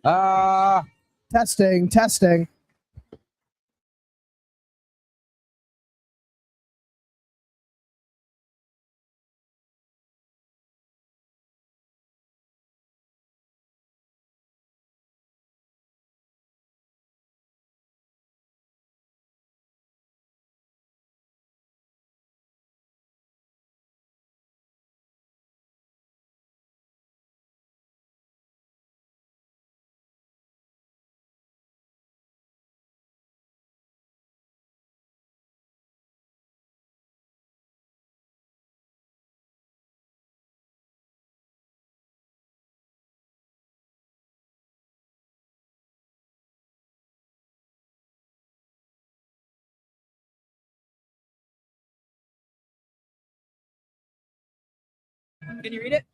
Testing, testing. Can you read it?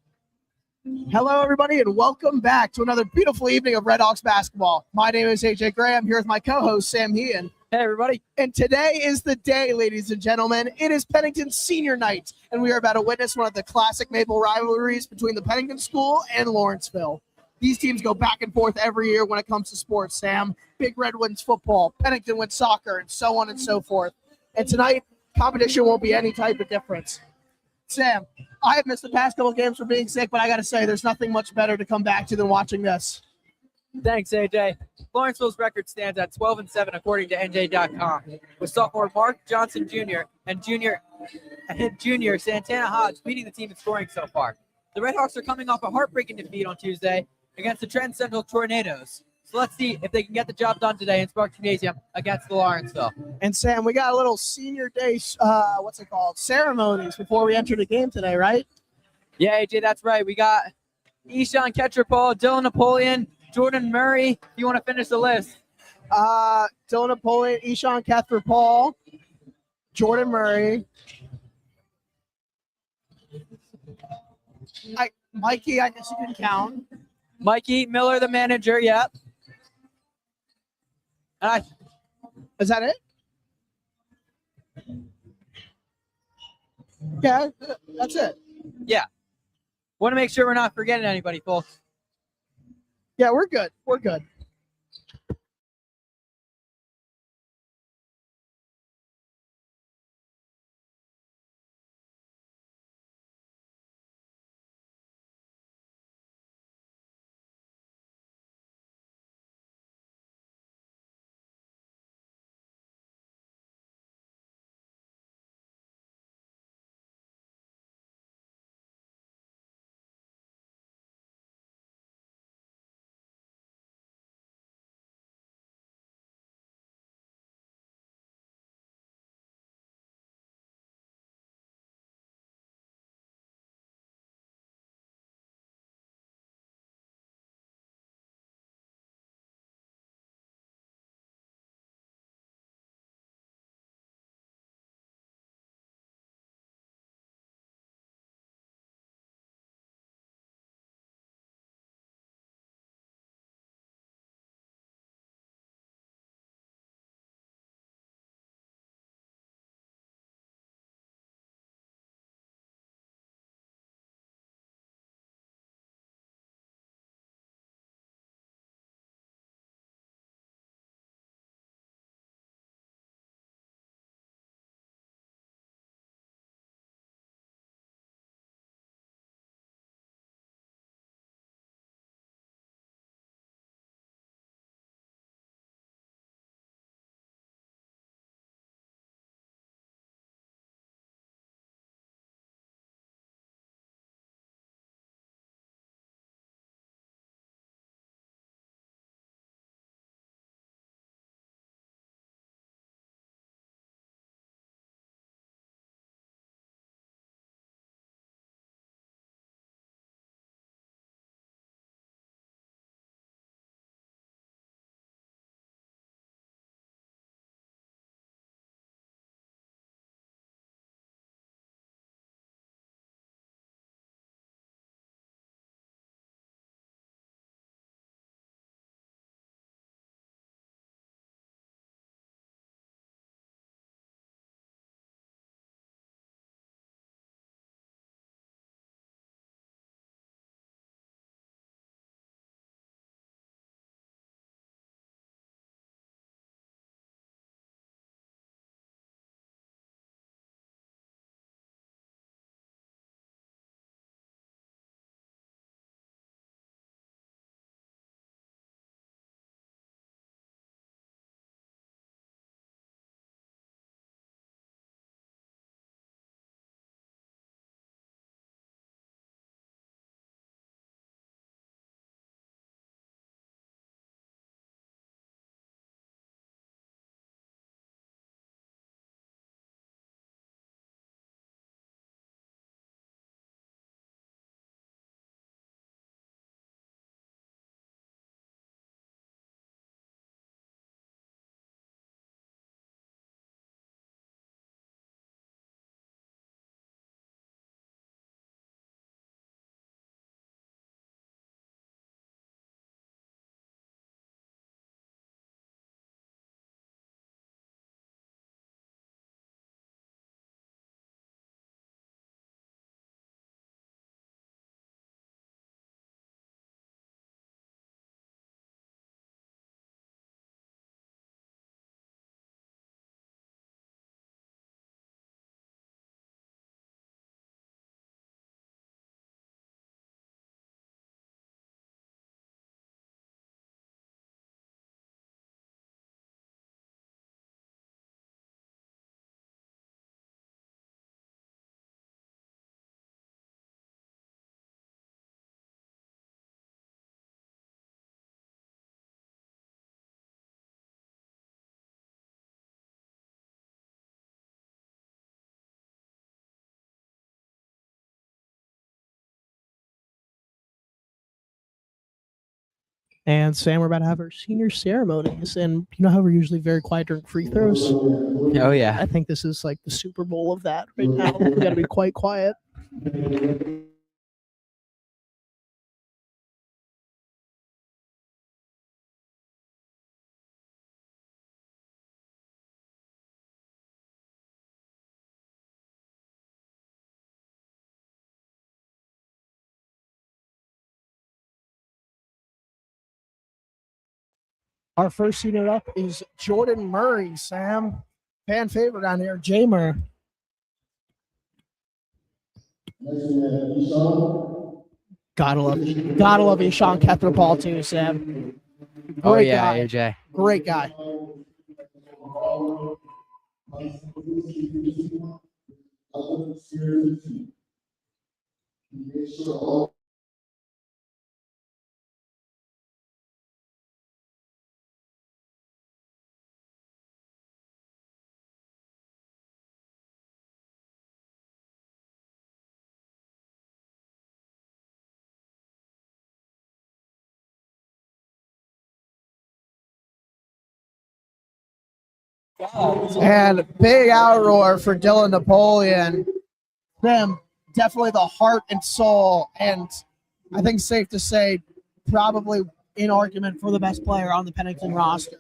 Hello, everybody, and welcome back to another beautiful evening of Red Hawks basketball. My name is AJ Graham, here with my co-host, Sam Hean. Hey, everybody. And today is the day, ladies and gentlemen. It is Pennington's senior night, and we are about to witness one of the classic Maple rivalries between the Pennington School and Lawrenceville. These teams go back and forth every year when it comes to sports, Sam. Big Red wins football, Pennington wins soccer, and so on and so forth. And tonight, competition won't be any type of difference. Sam, I have missed the past couple games for being sick, but I got to say, there's nothing much better to come back to than watching this. Thanks, AJ. Lawrenceville's record stands at 12-7 according to NJ.com, with sophomore Mark Johnson Jr. and junior Santana Hodge leading the team in scoring so far. The Red Hawks are coming off a heartbreaking defeat on Tuesday against the Trenton Central Tornadoes. So let's see if they can get the job done today in Sparks Gymnasium against the Lawrenceville. And Sam, we got a little senior day, ceremonies before we enter the game today, right? Yeah, AJ, that's right. We got Ishan Ketcherpol, Dylan Napoleon, Jordan Murray. If you want to finish the list. Dylan Napoleon, Ishan Ketcherpol, Jordan Murray. Mikey, I guess you can count. Mikey Miller, the manager, yep. Is that it? Yeah, that's it. Yeah. Want to make sure we're not forgetting anybody, folks. Yeah, we're good. We're good. And Sam, we're about to have our senior ceremonies, and you know how we're usually very quiet during free throws? Oh yeah. I think this is like the Super Bowl of that right now. We got to be quite quiet. Our first senior up is Jordan Murray, Sam. Fan favorite down here, J Murray. Gotta love you, Sean kept the ball too, Sam. Oh Great yeah, guy. AJ. Great guy. And big outroar for Dylan Napoleon. Them, definitely the heart and soul, and I think safe to say, probably in argument for the best player on the Pennington roster.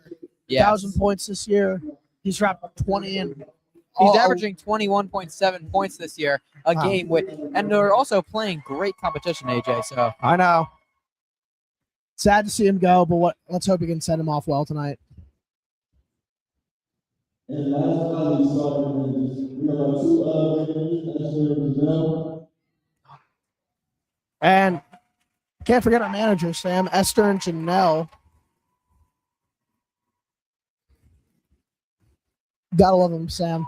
Yes. 1,000 points this year. He's dropped 20 and He's averaging 21.7 points this year a game with, and they're also playing great competition, AJ. So I know. Sad to see him go, but let's hope he can send him off well tonight. And last but not least, we have our two And can't forget our manager, Sam, Esther and Janelle. Gotta love him, Sam.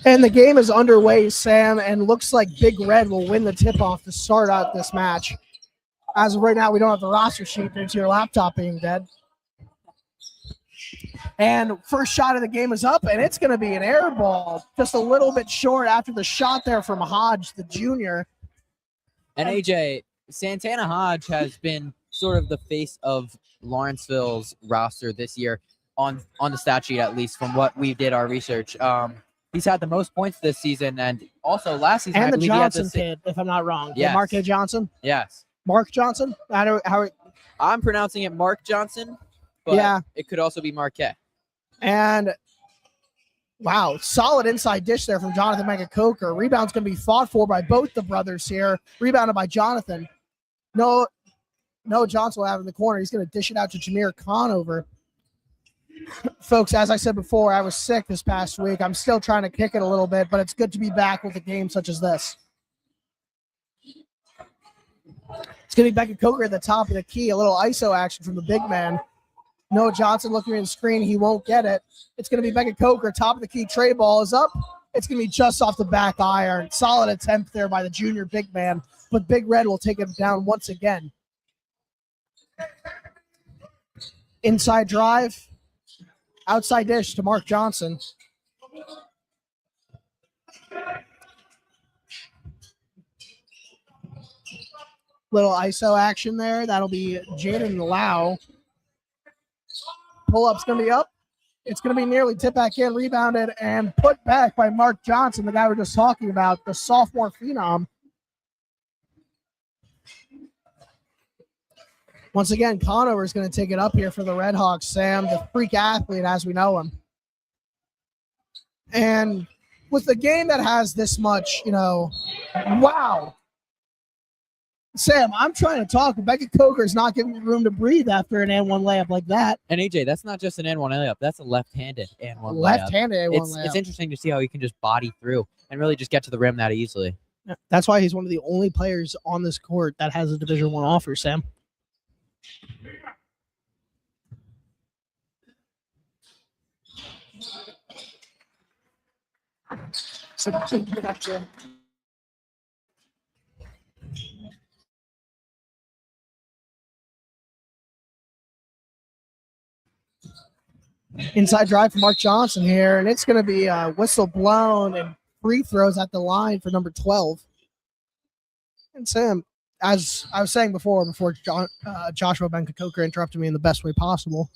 And the game is underway, Sam, and looks like Big Red will win the tip-off to start out this match. As of right now, we don't have the roster sheet due to your laptop being dead. And first shot of the game is up, and it's going to be an air ball. Just a little bit short after the shot there from Hodge, the junior. And AJ, Santana Hodge has been sort of the face of Lawrenceville's roster this year on the stat sheet, at least from what we did our research. He's had the most points this season, and also last season. And I the believe Johnson he had kid, if I'm not wrong. Yes. Mark A. Johnson? Yes. Mark Johnson? I'm pronouncing it Mark Johnson, but Yeah. it could also be Marquette. And wow, solid inside dish there from Jonathan Megacoker. Rebound's going to be fought for by both the brothers here. Rebounded by Jonathan. No, Johnson will have it in the corner. He's going to dish it out to Jameer Conover. Folks, as I said before, I was sick this past week. I'm still trying to kick it a little bit, but it's good to be back with a game such as this. It's going to be Beckett Coker at the top of the key. A little ISO action from the big man. Noah Johnson looking in the screen. He won't get it. It's going to be Beckett Coker. Top of the key. Tray ball is up. It's going to be just off the back iron. Solid attempt there by the junior big man, but Big Red will take him down once again. Inside drive. Outside dish to Mark Johnson. Little ISO action there. That'll be Jaden Lau. Pull-up's going to be up. It's going to be nearly tipped back in, rebounded, and put back by Mark Johnson, the guy we're just talking about, the sophomore phenom. Once again, Conover is going to take it up here for the Red Hawks, Sam, the freak athlete as we know him. And with a game that has this much, wow. Sam, I'm trying to talk, but Beckett Coker is not giving me room to breathe after an N1 layup like that. And AJ, that's not just an N1 layup. That's a left-handed N1 layup. Left-handed N1 layup. It's interesting to see how he can just body through and really just get to the rim that easily. That's why he's one of the only players on this court that has a Division I offer, Sam. Inside drive for Mark Johnson here, and it's going to be a whistle blown and free throws at the line for number 12. And Sam, as I was saying before Joshua Benkakoker interrupted me in the best way possible,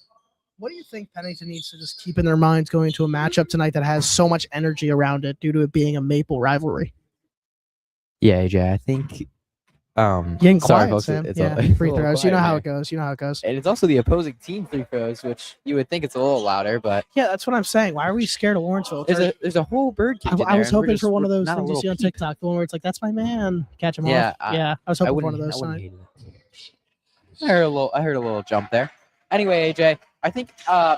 what do you think Pennington needs to just keep in their minds going into a matchup tonight that has so much energy around it due to it being a Maple rivalry? Yeah, AJ, I think Getting sorry, quiet, folks, Sam. it's Yeah, a free little throws. You know quiet how here. it goes. You know how it goes. And it's also the opposing team free throws, which you would think it's a little louder, but Yeah, that's what I'm saying. Why are we scared of Lawrenceville? there's a whole bird cage in I was there, and we're hoping just- for one of we're those not a things you little see on peep. TikTok, the one where it's like, that's my man. Catch him Yeah, off. I was I hoping for one wouldn't, of those I wouldn't tonight. hate it. I heard a little jump there. Anyway, AJ, I think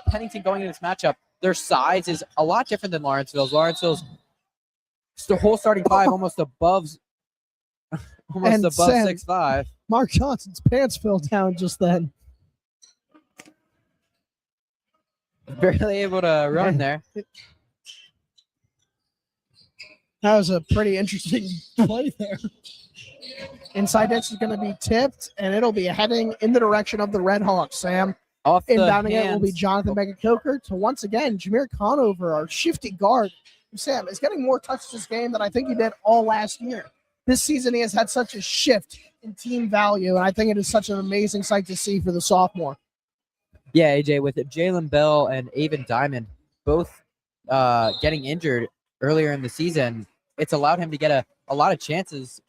Pennington going into this matchup, their size is a lot different than Lawrenceville's. Lawrenceville's the whole starting five almost above And Sam- 6'5". Mark Johnson's pants fell down just then. Barely able to run there. That was a pretty interesting play there. Inside ditch is going to be tipped, and it'll be heading in the direction of the Red Hawks, Sam. Off the Inbounding it will be hands. Jonathan Megacoker to once again Jameer Conover, our shifty guard. Sam is getting more touches this game than I think he did all last year. This season he has had such a shift in team value, and I think it is such an amazing sight to see for the sophomore. Yeah, AJ, with Jalen Bell and Avon Diamond both getting injured earlier in the season, it's allowed him to get a lot of chances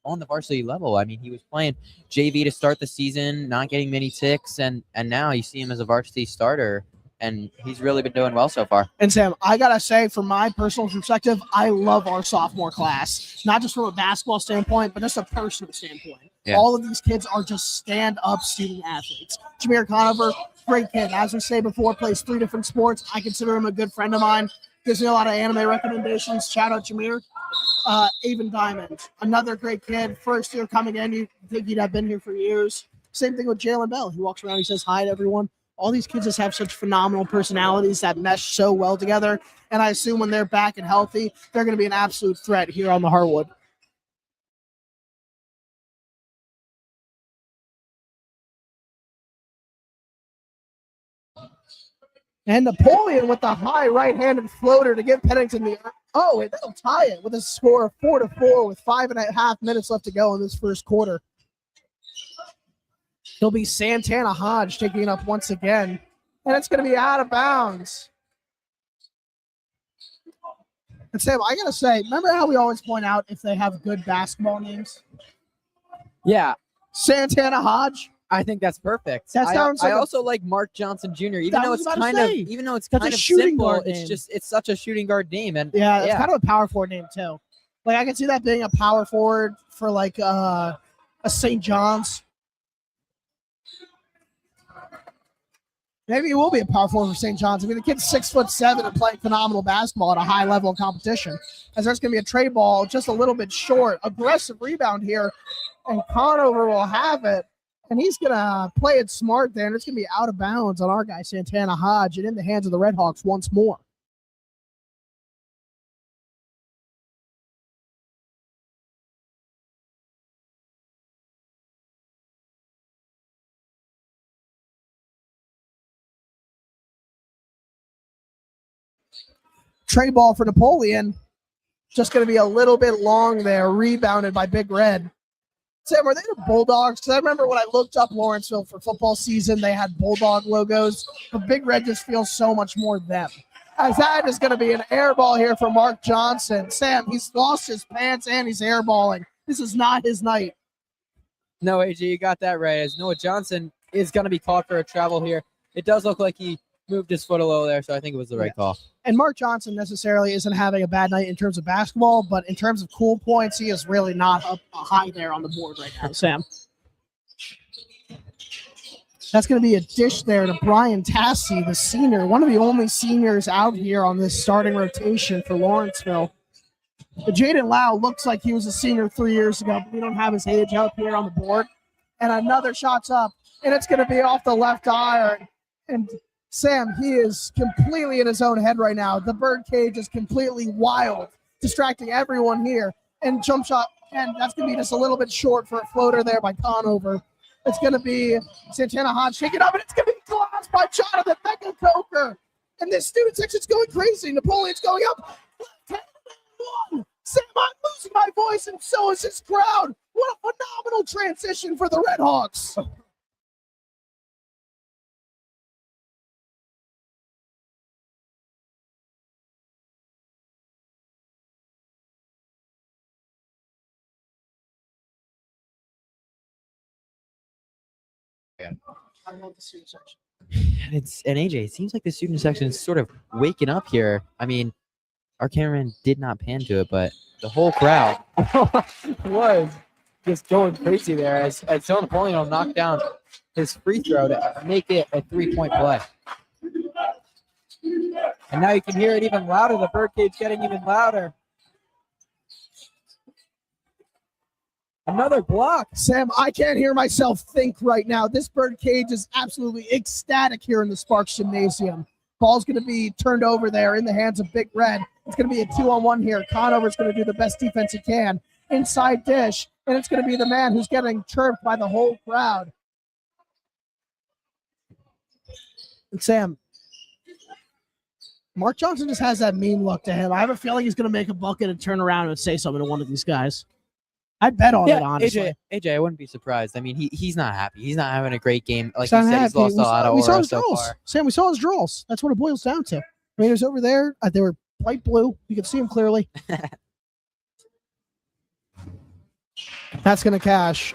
on the varsity level. I mean, he was playing JV to start the season, not getting many ticks, and now you see him as a varsity starter, and he's really been doing well so far. And Sam, I gotta say, from my personal perspective, I love our sophomore class, not just from a basketball standpoint, but just a personal standpoint. Yeah. All of these kids are just stand-up student athletes. Jameer Conover, great kid. As we say before, plays 3 different sports. I consider him a good friend of mine. Gives me a lot of anime recommendations. Shout out Jameer. Avon Diamond, another great kid. First year coming in, you think he'd have been here for years. Same thing with Jalen Bell. He walks around, he says hi to everyone. All these kids just have such phenomenal personalities that mesh so well together. And I assume when they're back and healthy, they're going to be an absolute threat here on the hardwood. And Napoleon with the high right-handed floater to give Pennington the... Oh, and they'll tie it with a score of 4-4 with 5.5 minutes left to go in this first quarter. It'll be Santana Hodge taking it up once again. And it's going to be out of bounds. And Sam, I got to say, remember how we always point out if they have good basketball names? Yeah, Santana Hodge. I think that's perfect. That sounds like I also like Mark Johnson Jr. Even though it's That's kind a of shooting simple, guard it's name. just it's such a shooting guard name. And Yeah, it's kind of a power forward name too. Like I can see that being a power forward for like a St. John's. Maybe it will be a power forward for St. John's. I mean, the kid's 6'7" and playing phenomenal basketball at a high level of competition. As there's going to be a trade ball just a little bit short. Aggressive rebound here, and Conover will have it. And he's going to play it smart there, and it's going to be out of bounds on our guy, Santana Hodge, and in the hands of the Redhawks once more. Trade ball for Napoleon. Just going to be a little bit long there, rebounded by Big Red. Sam, were they the Bulldogs? Because I remember when I looked up Lawrenceville for football season, they had Bulldog logos, but Big Red just feels so much more them. As that is going to be an air ball here for Mark Johnson. Sam, he's lost his pants and he's airballing. This is not his night. No, AJ, you got that right. As Noah Johnson is going to be called for a travel here. It does look like he moved his foot a little there, so I think it was the right call. And Mark Johnson necessarily isn't having a bad night in terms of basketball, but in terms of cool points, he is really not up high there on the board right now, Sam. That's going to be a dish there to Brian Tassi, the senior, one of the only seniors out here on this starting rotation for Lawrenceville. Jaden Lau looks like he was a senior 3 years ago, but we don't have his age up here on the board. And another shot's up, and it's going to be off the left iron. And Sam, he is completely in his own head right now. The bird cage is completely wild, distracting everyone here. And jump shot, and that's going to be just a little bit short for a floater there by Conover. It's going to be Santana Hodge shaking up, and it's going to be glassed by Jonathan Becker-Coker. And this student section's going crazy. Napoleon's going up. 10-1. Sam, I'm losing my voice, and so is his crowd. What a phenomenal transition for the Redhawks. I love the student section. And AJ, it seems like the student section is sort of waking up here. I mean, our cameraman did not pan to it, but the whole crowd was just going crazy there as Phil Napoleon will knock down his free throw to make it a 3-point play. And now you can hear it even louder. The birdcage getting even louder. Another block. Sam, I can't hear myself think right now. This bird cage is absolutely ecstatic here in the Sparks Gymnasium. Ball's going to be turned over there in the hands of Big Red. It's going to be a 2-on-1 here. Conover's going to do the best defense he can. Inside dish, and it's going to be the man who's getting chirped by the whole crowd. And Sam, Mark Johnson just has that mean look to him. I have a feeling he's going to make a bucket and turn around and say something to one of these guys. I bet on it, honestly. AJ, I wouldn't be surprised. I mean, he's not happy. He's not having a great game. Like He's you not said, he's happy. lost a lot of We saw aura his so draws. far. Sam, we saw his draws. That's what it boils down to. I mean, it was over there. They were bright blue. You could see them clearly. That's going to cash.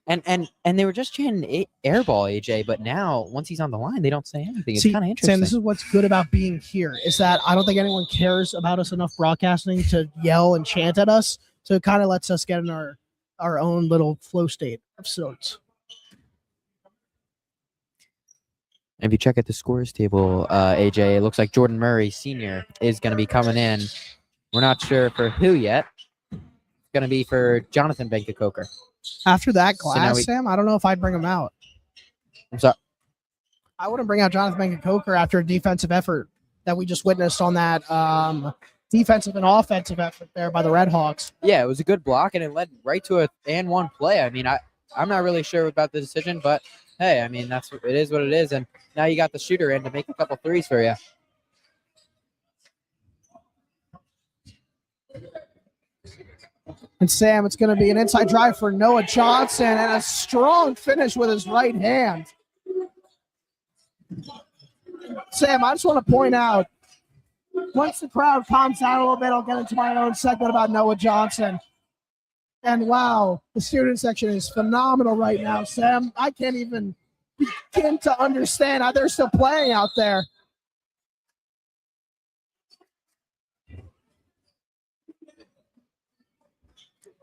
And they were just chanting airball, AJ, but now once he's on the line, they don't say anything. It's kind of interesting. Sam, this is what's good about being here is that I don't think anyone cares about us enough broadcasting to yell and chant at us. So it kind of lets us get in our own little flow state of sorts. If you check at the scores table, AJ, it looks like Jordan Murray, senior, is going to be coming in. We're not sure for who yet. It's going to be for Jonathan Becker-Coker. After that glass, So Sam, I don't know if I'd bring him out. I'm sorry. I wouldn't bring out Jonathan Benga-Coker after a defensive effort that we just witnessed on that defensive and offensive effort there by the Red Hawks. Yeah, it was a good block, and it led right to a and one play. I mean, I'm not really sure about the decision, but hey, I mean, it is what it is, and now you got the shooter in to make a couple threes for you. And Sam, it's going to be an inside drive for Noah Johnson and a strong finish with his right hand. Sam, I just want to point out, once the crowd calms down a little bit, I'll get into my own segment about Noah Johnson. And wow, the student section is phenomenal right now, Sam. I can't even begin to understand how they're still playing out there.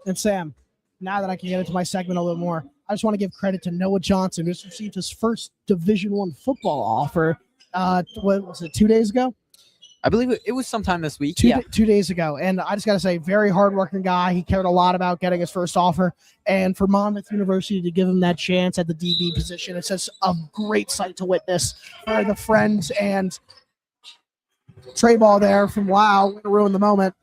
And Sam, now that I can get into my segment a little more, I just want to give credit to Noah Johnson, who's received his first Division I football offer. What was it, 2 days ago? I believe it was sometime this week. 2 days ago. And I just got to say, very hardworking guy. He cared a lot about getting his first offer. And for Monmouth University to give him that chance at the DB position, it's just a great sight to witness for the friends and Trey Ball there from Wow. We're going to ruin the moment.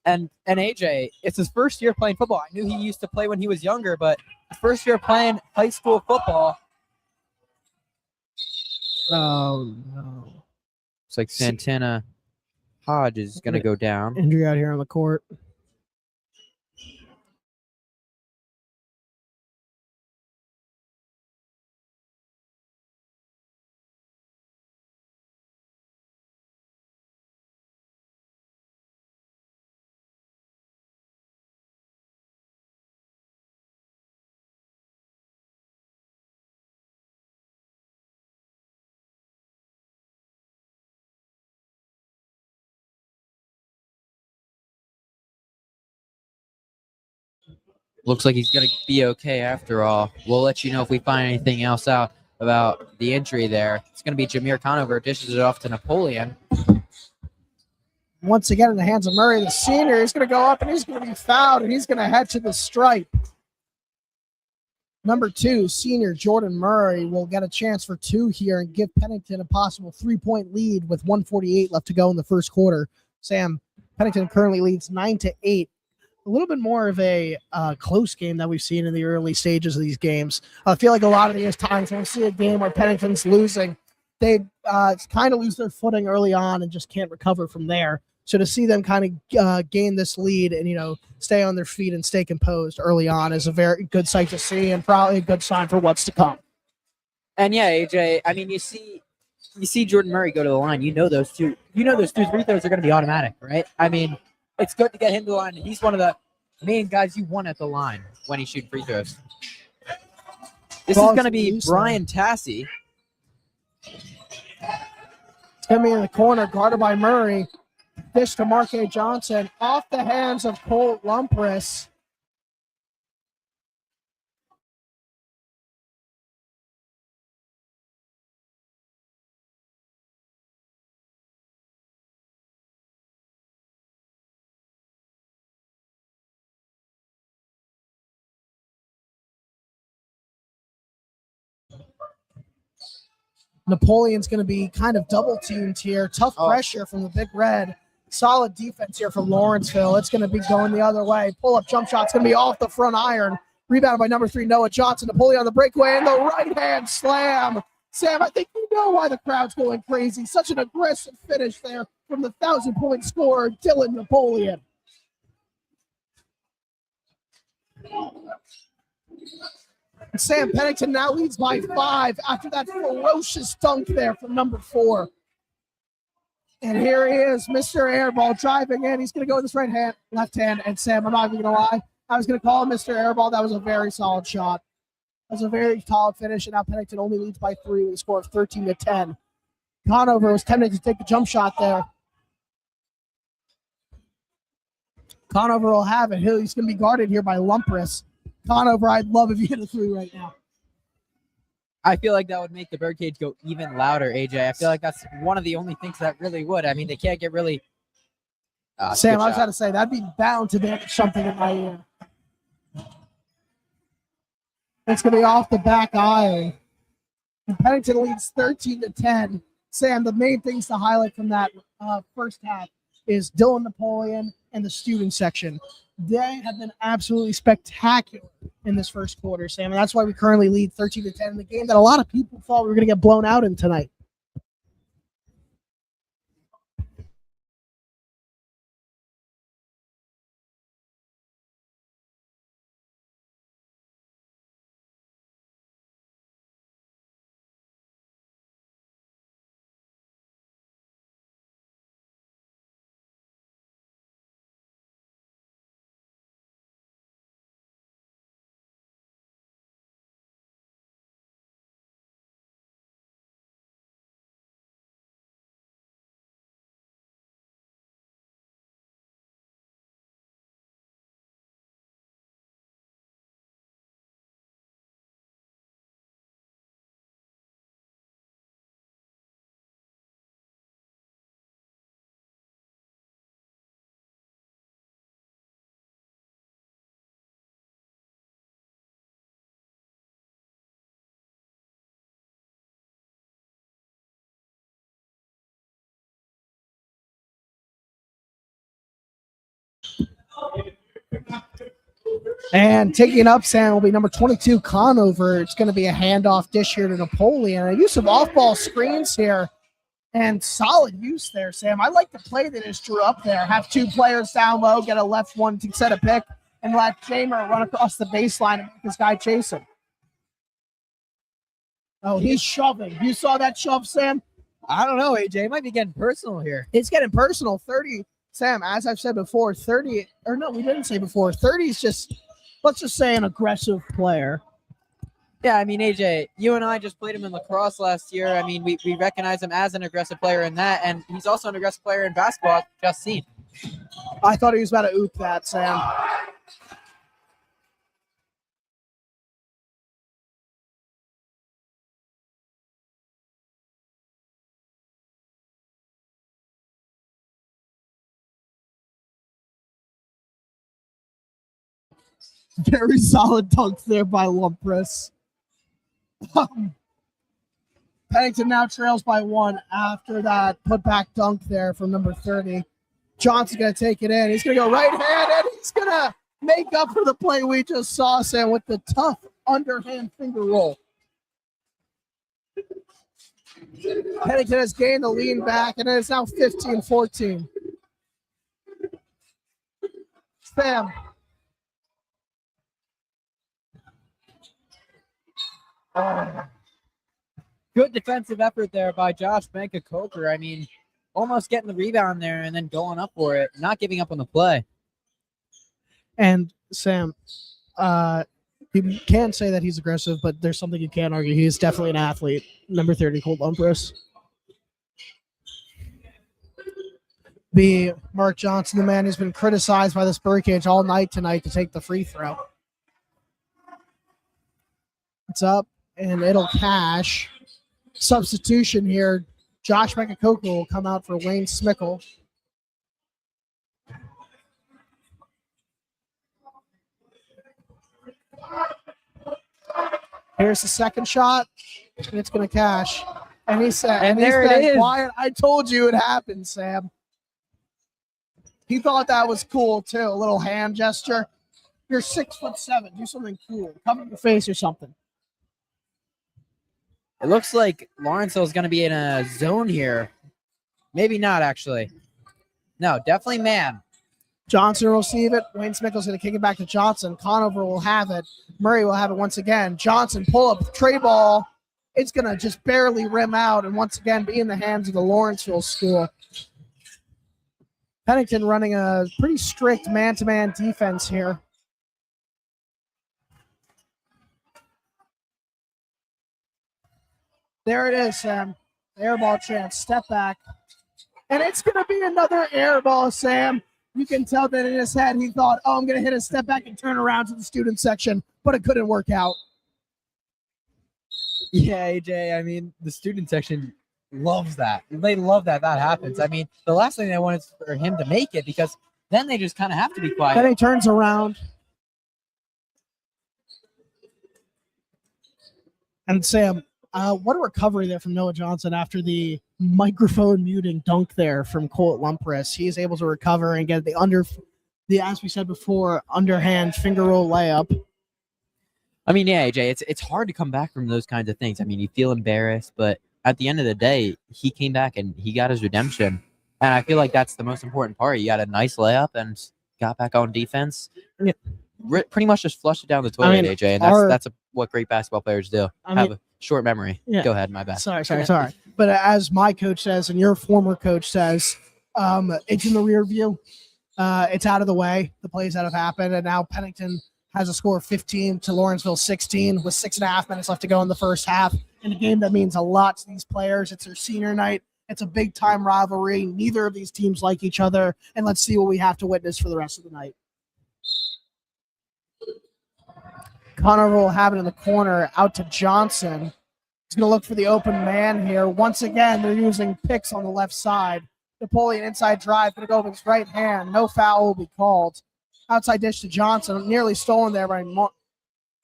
And AJ, it's his first year playing football. I knew he used to play when he was younger, but his first year playing high school football. Oh, no. It's like Santana Hodge is going to go down. Injury out here on the court. Looks like he's going to be okay after all. We'll let you know if we find anything else out about the injury there. It's going to be Jameer Conover dishes it off to Napoleon. Once again in the hands of Murray, the senior. He's going to go up and he's going to be fouled, and he's going to head to the stripe. Number 2, senior Jordan Murray will get a chance for 2 here and give Pennington a possible 3-point lead with 1:48 left to go in the first quarter. Sam, Pennington currently leads 9-8. A little bit more of a close game that we've seen in the early stages of these games. I feel like a lot of these times when we see a game where Pennington's losing, they kind of lose their footing early on and just can't recover from there. So to see them kind of gain this lead and, stay on their feet and stay composed early on is a very good sight to see and probably a good sign for what's to come. And yeah, AJ, I mean, you see Jordan Murray go to the line. Those two free throws are going to be automatic, right? I mean, it's good to get him to the line. He's one of the main guys you want at the line when he's shooting free throws. This is going to be Brian Tassi. It's going to be in the corner, guarded by Murray. Dish to Marque Johnson, off the hands of Colt Lumpris. Napoleon's going to be kind of double teamed here. Tough pressure from the Big Red. Solid defense here from Lawrenceville. It's going to be going the other way. Pull-up jump shot's going to be off the front iron. Rebounded by number 3, Noah Johnson. Napoleon on the breakaway and the right-hand slam. Sam, I think you know why the crowd's going crazy. Such an aggressive finish there from the 1,000-point scorer, Dylan Napoleon. Sam, Pennington now leads by 5 after that ferocious dunk there from number 4. And here he is, Mr. Airball driving in. He's going to go with his left hand. And Sam, I'm not even going to lie, I was going to call him Mr. Airball. That was a very solid shot. That was a very solid finish. And now Pennington only leads by 3 with a score of 13-10. Conover was tempted to take the jump shot there. Conover will have it. He's going to be guarded here by Lumpris. Conover, I'd love if you hit a 3 right now. I feel like that would make the birdcage go even louder, AJ. I feel like that's one of the only things that really would. I mean, they can't get really... Sam, I was going to say, that'd be bound to damage something in my ear. It's going to be off the back iron. Pennington leads 13-10. Sam, the main things to highlight from that first half is Dylan Napoleon and the student section. They have been absolutely spectacular in this first quarter, Sam, and that's why we currently lead 13-10 in the game that a lot of people thought we were going to get blown out in tonight. And taking up, Sam, will be number 22, Conover. It's going to be a handoff dish here to Napoleon. A use of off-ball screens here, and solid use there, Sam. I like the play that is drew up there. Have two players down low, get a left one to set a pick, and let Jamer run across the baseline and make this guy chase him. Oh, he's shoving. You saw that shove, Sam? I don't know, AJ. It might be getting personal here. It's getting personal. 30, Sam, as I've said before, 30, or no, we didn't say before. 30 is just, let's just say, an aggressive player. Yeah, I mean, AJ, you and I just played him in lacrosse last year. I mean, we recognize him as an aggressive player in that, and he's also an aggressive player in basketball, just seen. I thought he was about to oop that, Sam. Very solid dunk there by Lumpress. Pennington now trails by 1 after that putback dunk there from number 30. Johnson's going to take it in. He's going to go right hand, and he's going to make up for the play we just saw, Sam, with the tough underhand finger roll. Pennington has gained the lean back, and it is now 15-14. Sam. Good defensive effort there by Josh Banker-Coker. I mean, almost getting the rebound there and then going up for it, not giving up on the play. And Sam, you can say that he's aggressive, but there's something you can't argue. He is definitely an athlete. Number 30, Colt Lumpress. Be Mark Johnson, the man who's been criticized by the Spurcage all night tonight to take the free throw. It's up, and it'll cash. Substitution here. Josh Banker-Coker will come out for Wayne Smickle. Here's the second shot, and it's going to cash. And he said, and there it is. Quiet. I told you it happened, Sam. He thought that was cool, too. A little hand gesture. You're 6'7". Do something cool. Cover your face or something. It looks like Lawrenceville is going to be in a zone here. Maybe not, actually. No, definitely man. Johnson will receive it. Wayne Smickle's going to kick it back to Johnson. Conover will have it. Murray will have it once again. Johnson pull up tray ball. It's going to just barely rim out and once again be in the hands of the Lawrenceville school. Pennington running a pretty strict man-to-man defense here. There it is, Sam. Air ball chance. Step back. And it's going to be another air ball, Sam. You can tell that in his head he thought, oh, I'm going to hit a step back and turn around to the student section, but it couldn't work out. Yeah, AJ, I mean, the student section loves that. They love that happens. I mean, the last thing they want is for him to make it because then they just kind of have to be quiet. Then he turns around. And Sam, What a recovery there from Noah Johnson after the microphone muting dunk there from Colt Lumpris. He is able to recover and get as we said before, underhand finger roll layup. I mean, yeah, AJ, it's hard to come back from those kinds of things. I mean, you feel embarrassed, but at the end of the day, he came back and he got his redemption. And I feel like that's the most important part. You got a nice layup and got back on defense. Yeah. Pretty much just flushed it down the toilet, AJ. And that's what great basketball players do. Have a short memory. Yeah. Go ahead, my bad. Sorry. But as my coach says, and your former coach says, it's in the rear view. It's out of the way, the plays that have happened. And now Pennington has a score of 15 to Lawrenceville 16 with 6.5 minutes left to go in the first half. In a game that means a lot to these players. It's their senior night. It's a big-time rivalry. Neither of these teams like each other. And let's see what we have to witness for the rest of the night. Conover will have it in the corner out to Johnson. He's going to look for the open man here. Once again, they're using picks on the left side. Napoleon inside drive, going to go with his right hand. No foul will be called. Outside dish to Johnson, nearly stolen there by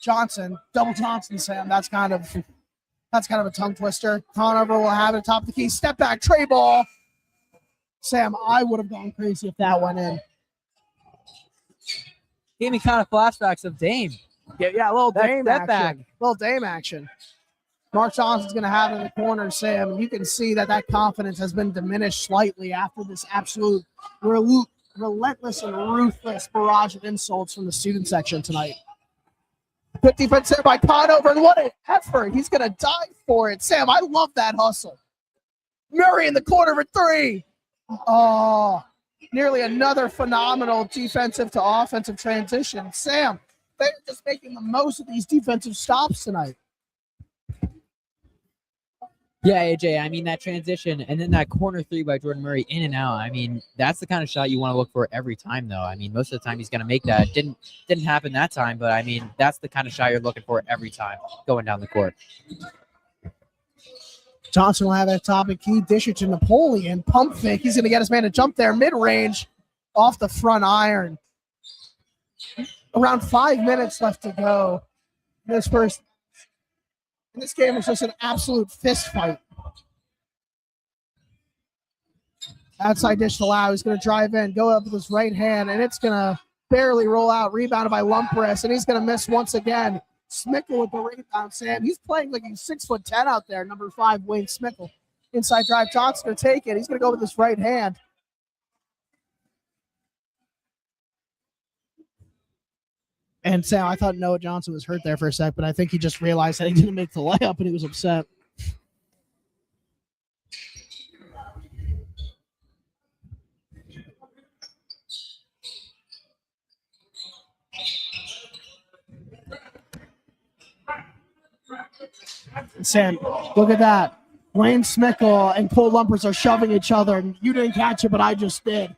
Johnson. Double Johnson, Sam. That's kind of a tongue twister. Conover will have it top of the key. Step back, tray ball. Sam, I would have gone crazy if that went in. Gave me kind of flashbacks of Dame. Yeah, a little Dame action. Back. Little Dame action. Mark Johnson's going to have it in the corner, Sam. And you can see that confidence has been diminished slightly after this absolute relentless and ruthless barrage of insults from the student section tonight. Good defense there by Conover, and what an effort. He's going to die for it. Sam, I love that hustle. Murray in the corner for three. Oh, nearly another phenomenal defensive to offensive transition. Sam, they're just making the most of these defensive stops tonight. Yeah, AJ, I mean, that transition and then that corner three by Jordan Murray in and out. I mean, that's the kind of shot you want to look for every time, though. I mean, most of the time he's going to make that. Didn't happen that time, but I mean, that's the kind of shot you're looking for every time going down the court. Johnson will have that top of key, dish it to Napoleon. Pump fake. He's going to get his man to jump there mid-range off the front iron. Around 5 minutes left to go. This game was just an absolute fist fight. Outside dish to Lau. He's going to drive in, go up with his right hand, and it's going to barely roll out. Rebounded by Lumpris, and he's going to miss once again. Smickle with the rebound, Sam. He's playing like he's 6'10" out there, number 5, Wayne Smickle. Inside drive, Johnson to take it. He's going to go with his right hand. And Sam, I thought Noah Johnson was hurt there for a sec, but I think he just realized that he didn't make the layup and he was upset. Sam, look at that. Wayne Smickle and Cole Lumpers are shoving each other. And you didn't catch it, but I just did.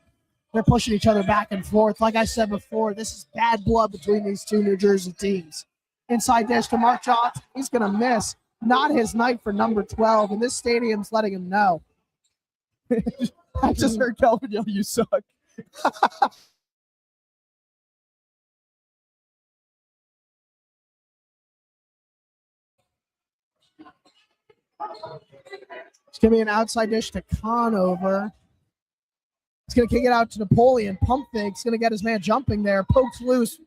They're pushing each other back and forth. Like I said before, this is bad blood between these two New Jersey teams. Inside dish to Mark Johnson. He's going to miss. Not his night for number 12, and this stadium's letting him know. I just heard Kelvin yell, "You suck." It's going to be an outside dish to Conover. He's going to kick it out to Napoleon. Pump fake. He's going to get his man jumping there. Pokes loose.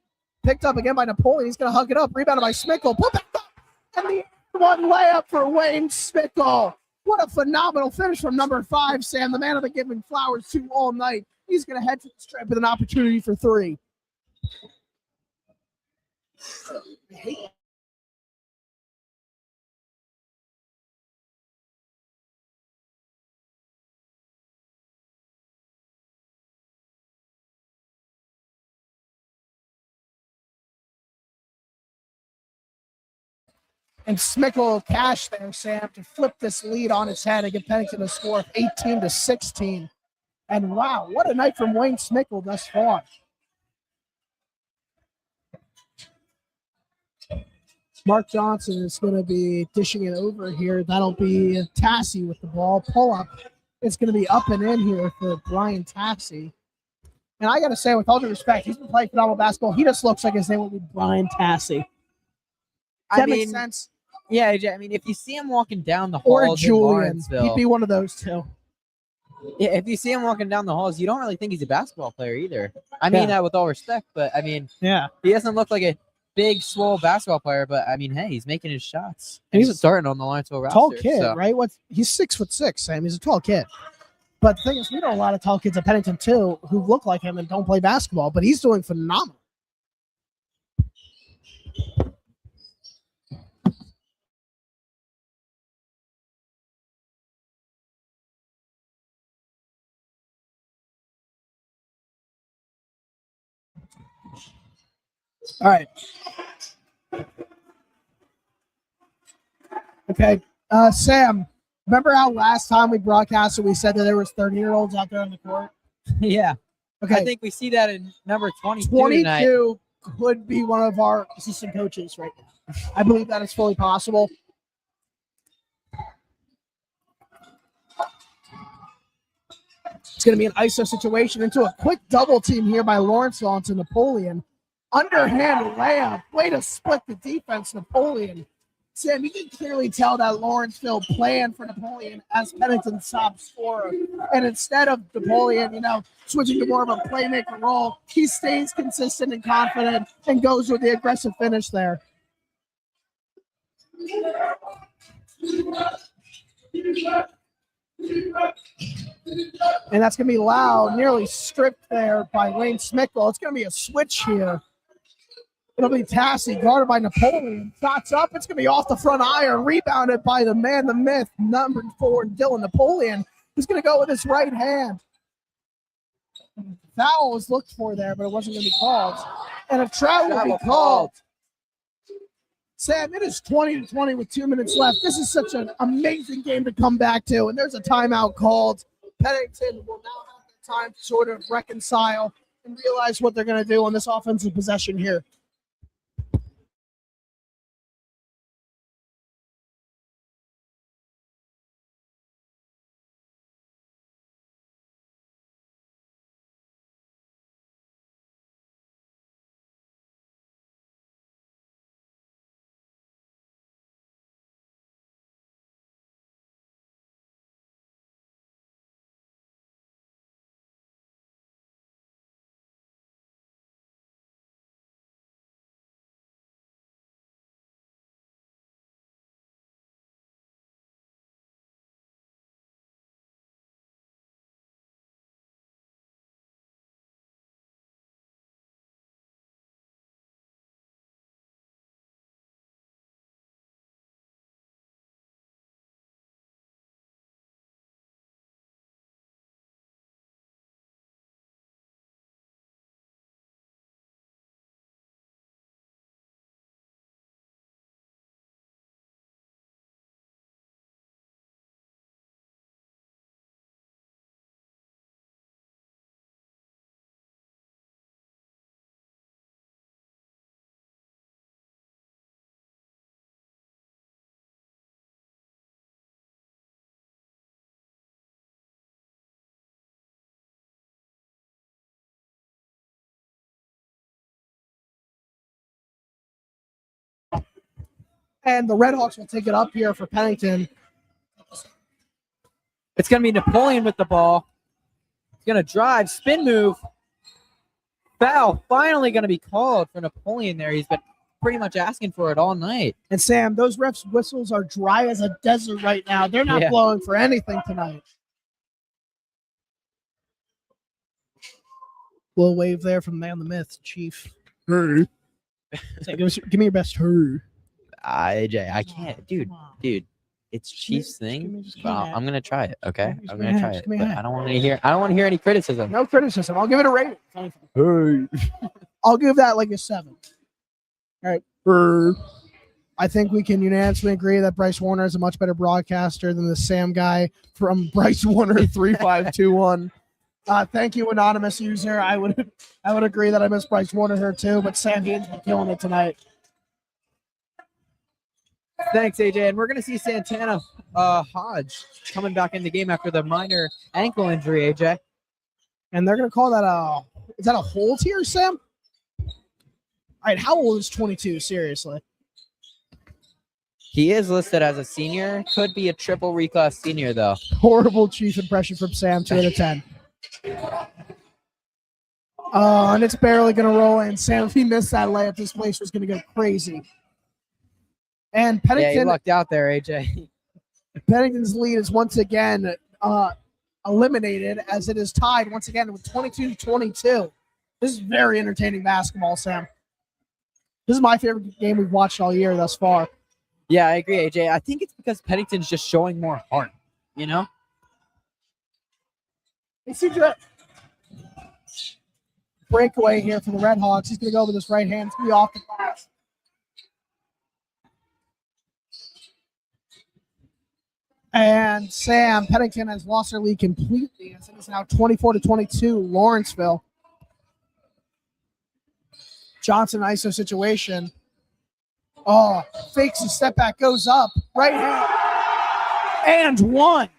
Picked up again by Napoleon. He's going to hug it up. Rebounded by Smickle. Put back up. And the one layup for Wayne Smickle. What a phenomenal finish from number 5, Sam. The man I've been giving flowers to all night. He's going to head to the strip with an opportunity for 3. And Smickle will cash there, Sam, to flip this lead on its head and give Pennington a score of 18-16. And wow, what a night from Wayne Smickle thus far. Mark Johnson is going to be dishing it over here. That'll be Tassie with the ball. Pull up. It's going to be up and in here for Brian Tassie. And I got to say, with all due respect, he's been playing phenomenal basketball. He just looks like his name would be Brian Tassie. Does that make sense? Yeah, AJ. I mean, if you see him walking down the Or halls in Julian. Lawrenceville, He'd be one of those two. yeah, if you see him walking down the halls, you don't really think he's a basketball player either. I mean Yeah. that with all respect, but I mean, Yeah. he doesn't look like a big, swole basketball player. But I mean, hey, he's making his shots. And And he's he's starting on the Lawrenceville roster. Tall kid, so. right? He's 6'6", Sam. He's a tall kid. But the thing is, we know a lot of tall kids at Pennington too who look like him and don't play basketball, but he's doing phenomenal. All right. Okay. Sam, remember how last time we broadcasted we said that there was 30-year-olds out there on the court? Yeah. Okay. I think we see that in number 22 tonight. 22 could be one of our assistant coaches right now. I believe that is fully possible. It's going to be an ISO situation into a quick double team here by Lawrenceville onto Napoleon. Underhand layup. Way to split the defense, Napoleon. Sam, you can clearly tell that Lawrenceville planned for Napoleon as Pennington's top scorer. And instead of Napoleon, switching to more of a playmaker role, he stays consistent and confident and goes with the aggressive finish there. And that's going to be loud, nearly stripped there by Wayne Smickle. It's going to be a switch here. It'll be Tassie, guarded by Napoleon. Shots up. It's going to be off the front iron, rebounded by the man, the myth, number 4, Dylan Napoleon, who's going to go with his right hand. Foul was looked for there, but it wasn't going to be called. And a travel will be called. Sam, it is 20-20 with 2 minutes left. This is such an amazing game to come back to, and there's a timeout called. Pennington will now have the time to sort of reconcile and realize what they're going to do on this offensive possession here. And the Redhawks will take it up here for Pennington. It's going to be Napoleon with the ball. He's going to drive, spin move. Foul finally going to be called for Napoleon there. He's been pretty much asking for it all night. And Sam, those refs' whistles are dry as a desert right now. They're not blowing for anything tonight. Little wave there from Man the Myth, Chief. Hey. Say, give me your best her. AJ, I can't. Dude, it's Chief's thing. Well, I'm going to try it, okay? I'm going to try it. But I don't want to hear any criticism. No criticism. I'll give it a rating. Hey. I'll give that like a 7. All right. I think we can unanimously agree that Bryce Warner is a much better broadcaster than the Sam guy from Bryce Warner 3521. Thank you, anonymous user. I would agree that I miss Bryce Warner here too, but Sam Dean's been killing it tonight. Thanks, AJ. And we're going to see Santana Hodge coming back in the game after the minor ankle injury, AJ. And they're going to call that is that a hold here, Sam? All right, how old is 22? Seriously. He is listed as a senior. Could be a triple reclass senior, though. Horrible Chief impression from Sam, 2 out of 10. And it's barely going to roll in. Sam, if he missed that layup, this place was going to go crazy. And Yeah, he Pennington, lucked out there, AJ. Pennington's lead is once again eliminated as it is tied once again with 22-22. This is very entertaining basketball, Sam. This is my favorite game we've watched all year thus far. Yeah, I agree, AJ. I think it's because Pennington's just showing more heart, you know? It's a breakaway here for the Red Hawks. He's going to go with his right hand. It's going to be off the glass. And Sam, Pennington has lost their lead completely. As it is now 24-22, Lawrenceville. Johnson ISO situation. Oh, fakes a step back, goes up, right hand, and one.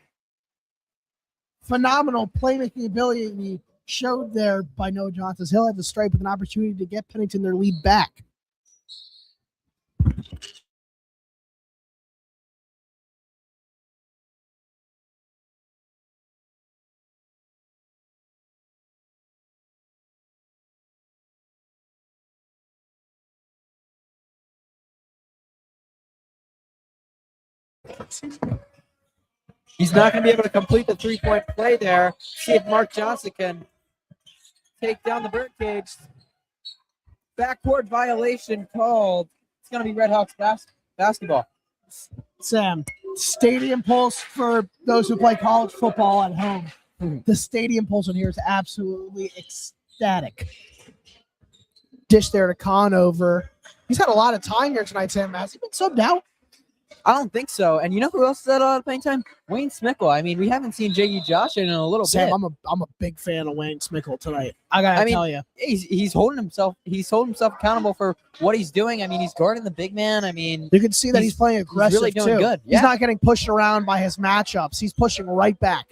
Phenomenal playmaking ability showed there by Noah Johnson. He'll have the stripe with an opportunity to get Pennington their lead back. He's not going to be able to complete the three-point play there. See if Mark Johnson can take down the birdcage. Backcourt violation called. It's going to be Red Hawks basketball. Sam, stadium pulse for those who play college football at home. The stadium pulse in here is absolutely ecstatic. Dish there to Conover. He's had a lot of time here tonight, Sam. Has he been subbed out? I don't think so. And you know who else has had a lot of playing time? Wayne Smickle. I mean, we haven't seen Jiggy Josh in a little Sam, bit. I'm a big fan of Wayne Smickle tonight. I gotta tell you, He's holding himself accountable for what he's doing. I mean, he's guarding the big man. I mean, you can see that he's playing aggressive really doing too. good. He's not getting pushed around by his matchups. He's pushing right back.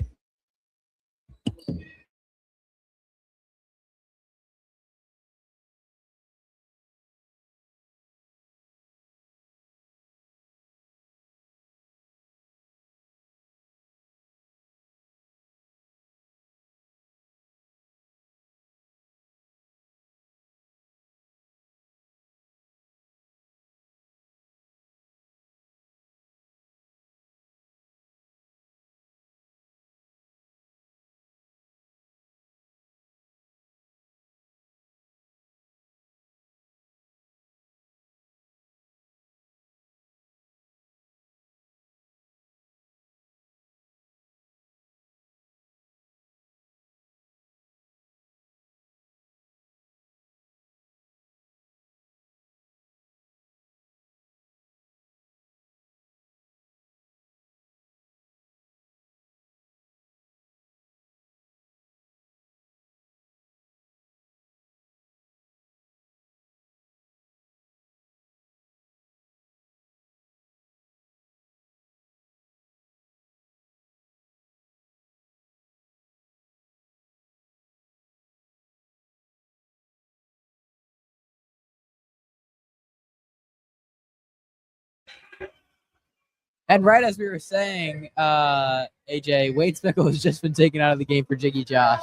And right as we were saying, AJ, Wade Smickle has just been taken out of the game for Jiggy Josh.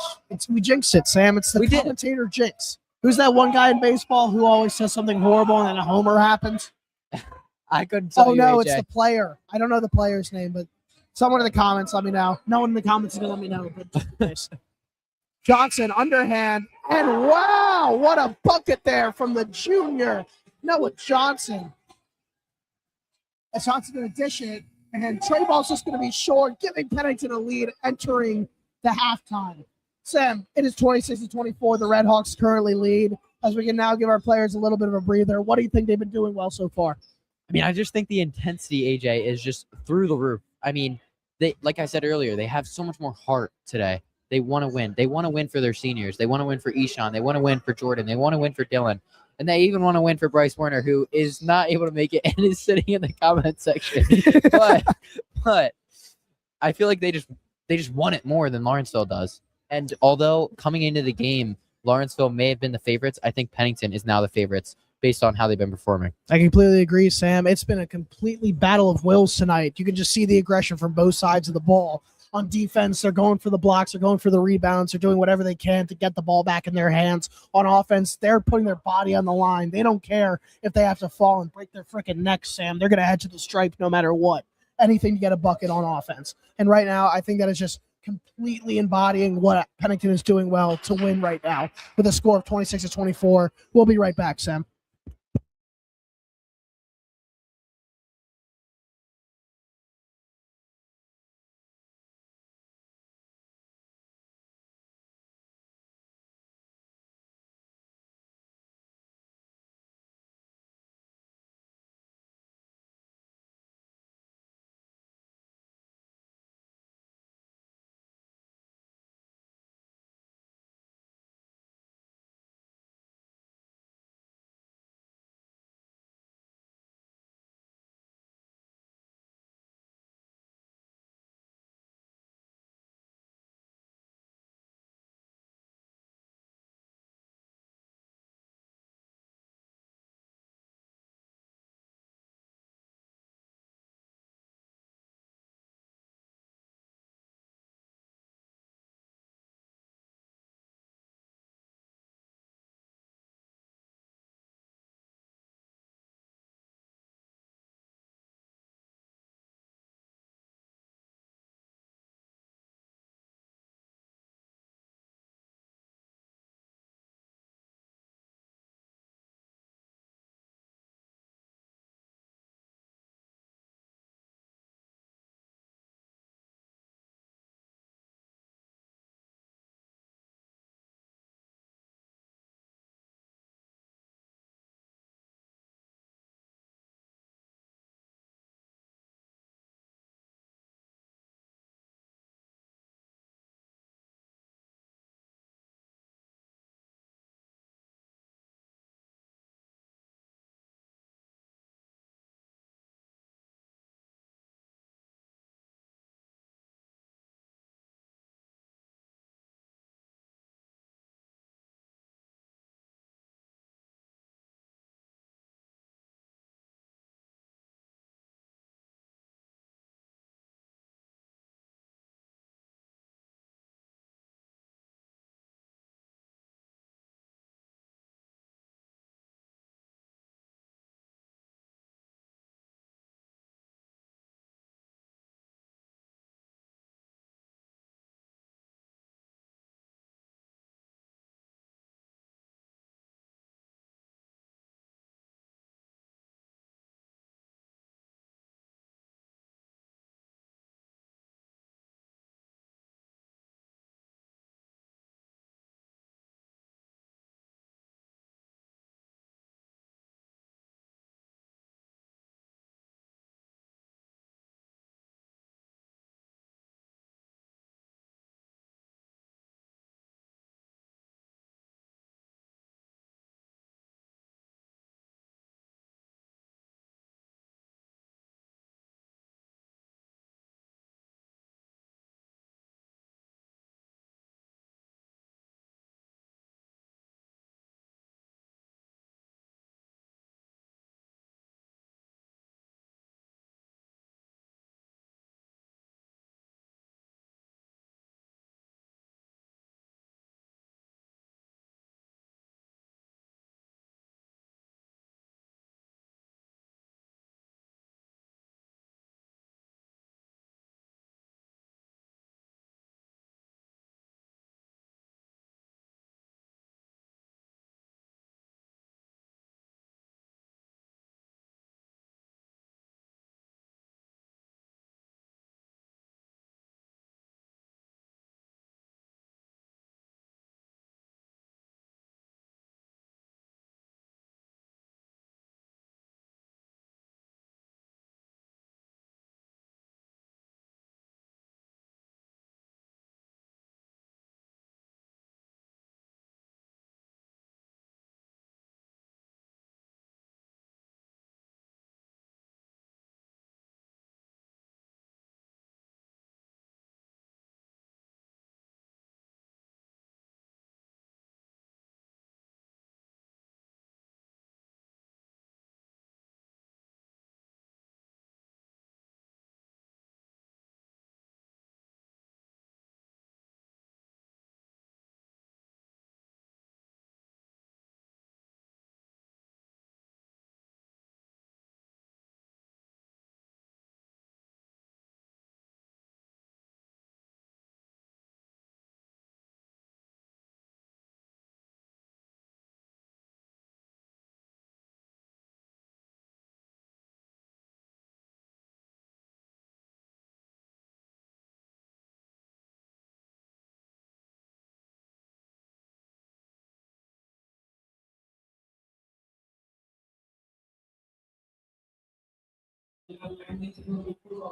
We jinxed it, Sam. It's the commentator jinx. Who's that one guy in baseball who always says something horrible and then a homer happens? I couldn't tell you, no, AJ. it's the player. I don't know the player's name, but someone in the comments let me know. No one in the comments is going to let me know. But Johnson, underhand, and wow, what a bucket there from the junior, Noah Johnson. As Johnson's going to dish it, and Trey Ball's just going to be short, giving Pennington a lead entering the halftime. Sam, it is 26-24. The Red Hawks currently lead. As we can now give our players a little bit of a breather. What do you think they've been doing well so far? I mean, I just think the intensity, AJ, is just through the roof. I mean, they, like I said earlier, they have so much more heart today. They want to win. They want to win for their seniors. They want to win for Eshawn. They want to win for Jordan. They want to win for Dylan. And they even want to win for Bryce Werner, who is not able to make it and is sitting in the comment section. but I feel like they just want it more than Lawrenceville does. And although coming into the game, Lawrenceville may have been the favorites, I think Pennington is now the favorites based on how they've been performing. I completely agree, Sam. It's been a completely battle of wills tonight. You can just see the aggression from both sides of the ball. On defense, they're going for the blocks, they're going for the rebounds, they're doing whatever they can to get the ball back in their hands. On offense, they're putting their body on the line. They don't care if they have to fall and break their freaking necks, Sam. They're going to head to the stripe no matter what. Anything to get a bucket on offense. And right now, I think that is just completely embodying what Pennington is doing well to win right now with a score of 26-24. We'll be right back, Sam.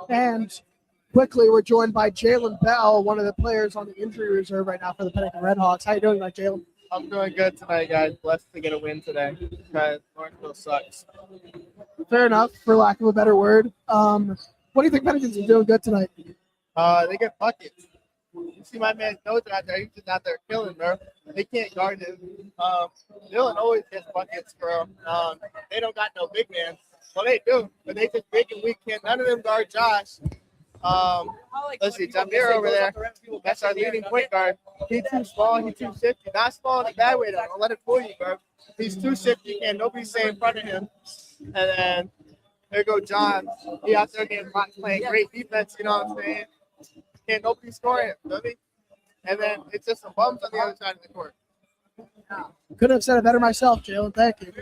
And quickly, we're joined by Jalen Bell, one of the players on the injury reserve right now for the Pennington Redhawks. How you doing tonight, Jalen? I'm doing good tonight, guys. Blessed to get a win today because Lawrenceville sucks. Fair enough, for lack of a better word. What do you think Pennington's doing good tonight? They get buckets. You see my man Doja out there. He's just out there killing, bro. They can't guard him. Dylan always gets buckets, bro. They don't got no big man. Well, they do, but they just big and weak. None of them guard Josh. Let's see, Jamir over there. That's our leading point guard. He's too small. He's too shifty. Not small in a bad way, though. Don't let it fool you, bro. He's too shifty, and nobody's stay in front of him. And then there go John. He out there getting playing great defense. You know what I'm saying? Can't nobody score him, feel me? And then it's just some bums on the other side of the court. Couldn't have said it better myself, Jalen. Thank you.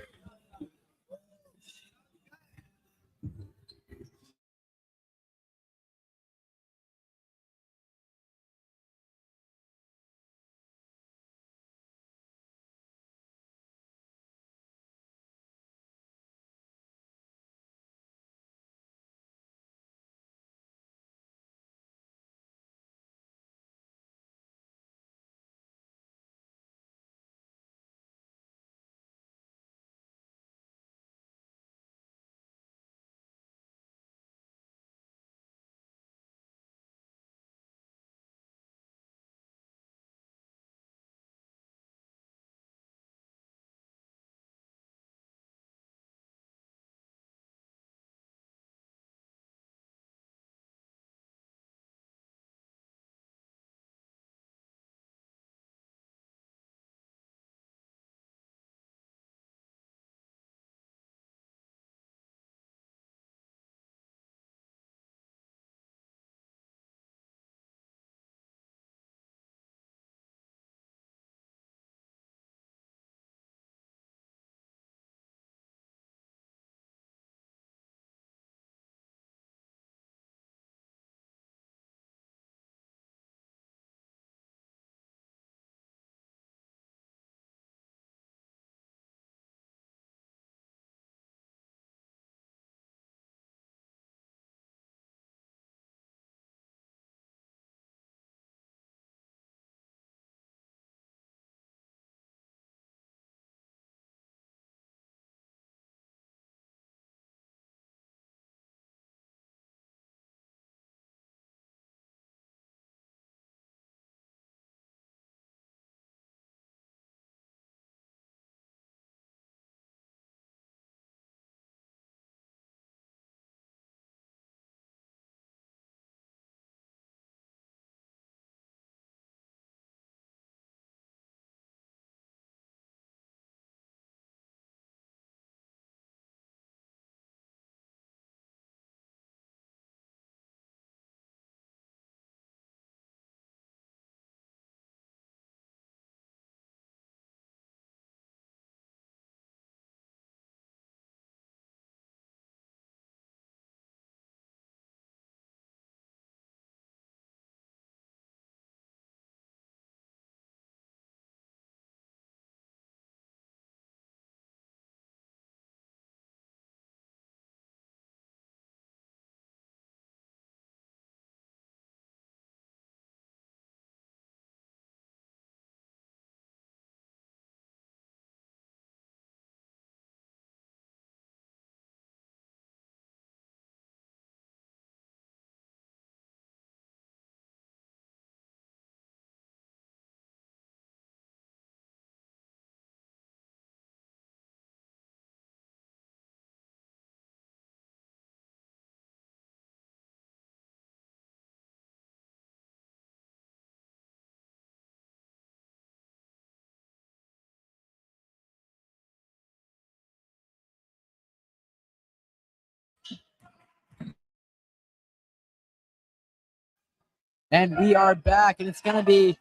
And we are back, and it's going to be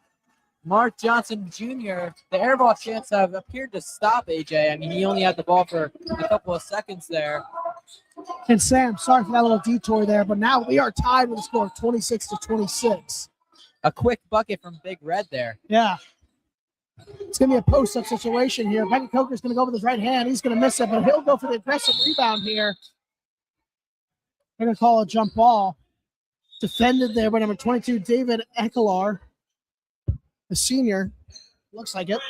Mark Johnson Jr. The airball chance have appeared to stop AJ. I mean, he only had the ball for a couple of seconds there. And Sam, sorry for that little detour there, but now we are tied with a score of 26-26. A quick bucket from Big Red there. Yeah. It's going to be a post-up situation here. Beckett Coker's going to go with his right hand. He's going to miss it, but he'll go for the aggressive rebound here. They're going to call a jump ball. Defended there by number 22, David Ekelar, the senior. Looks like it.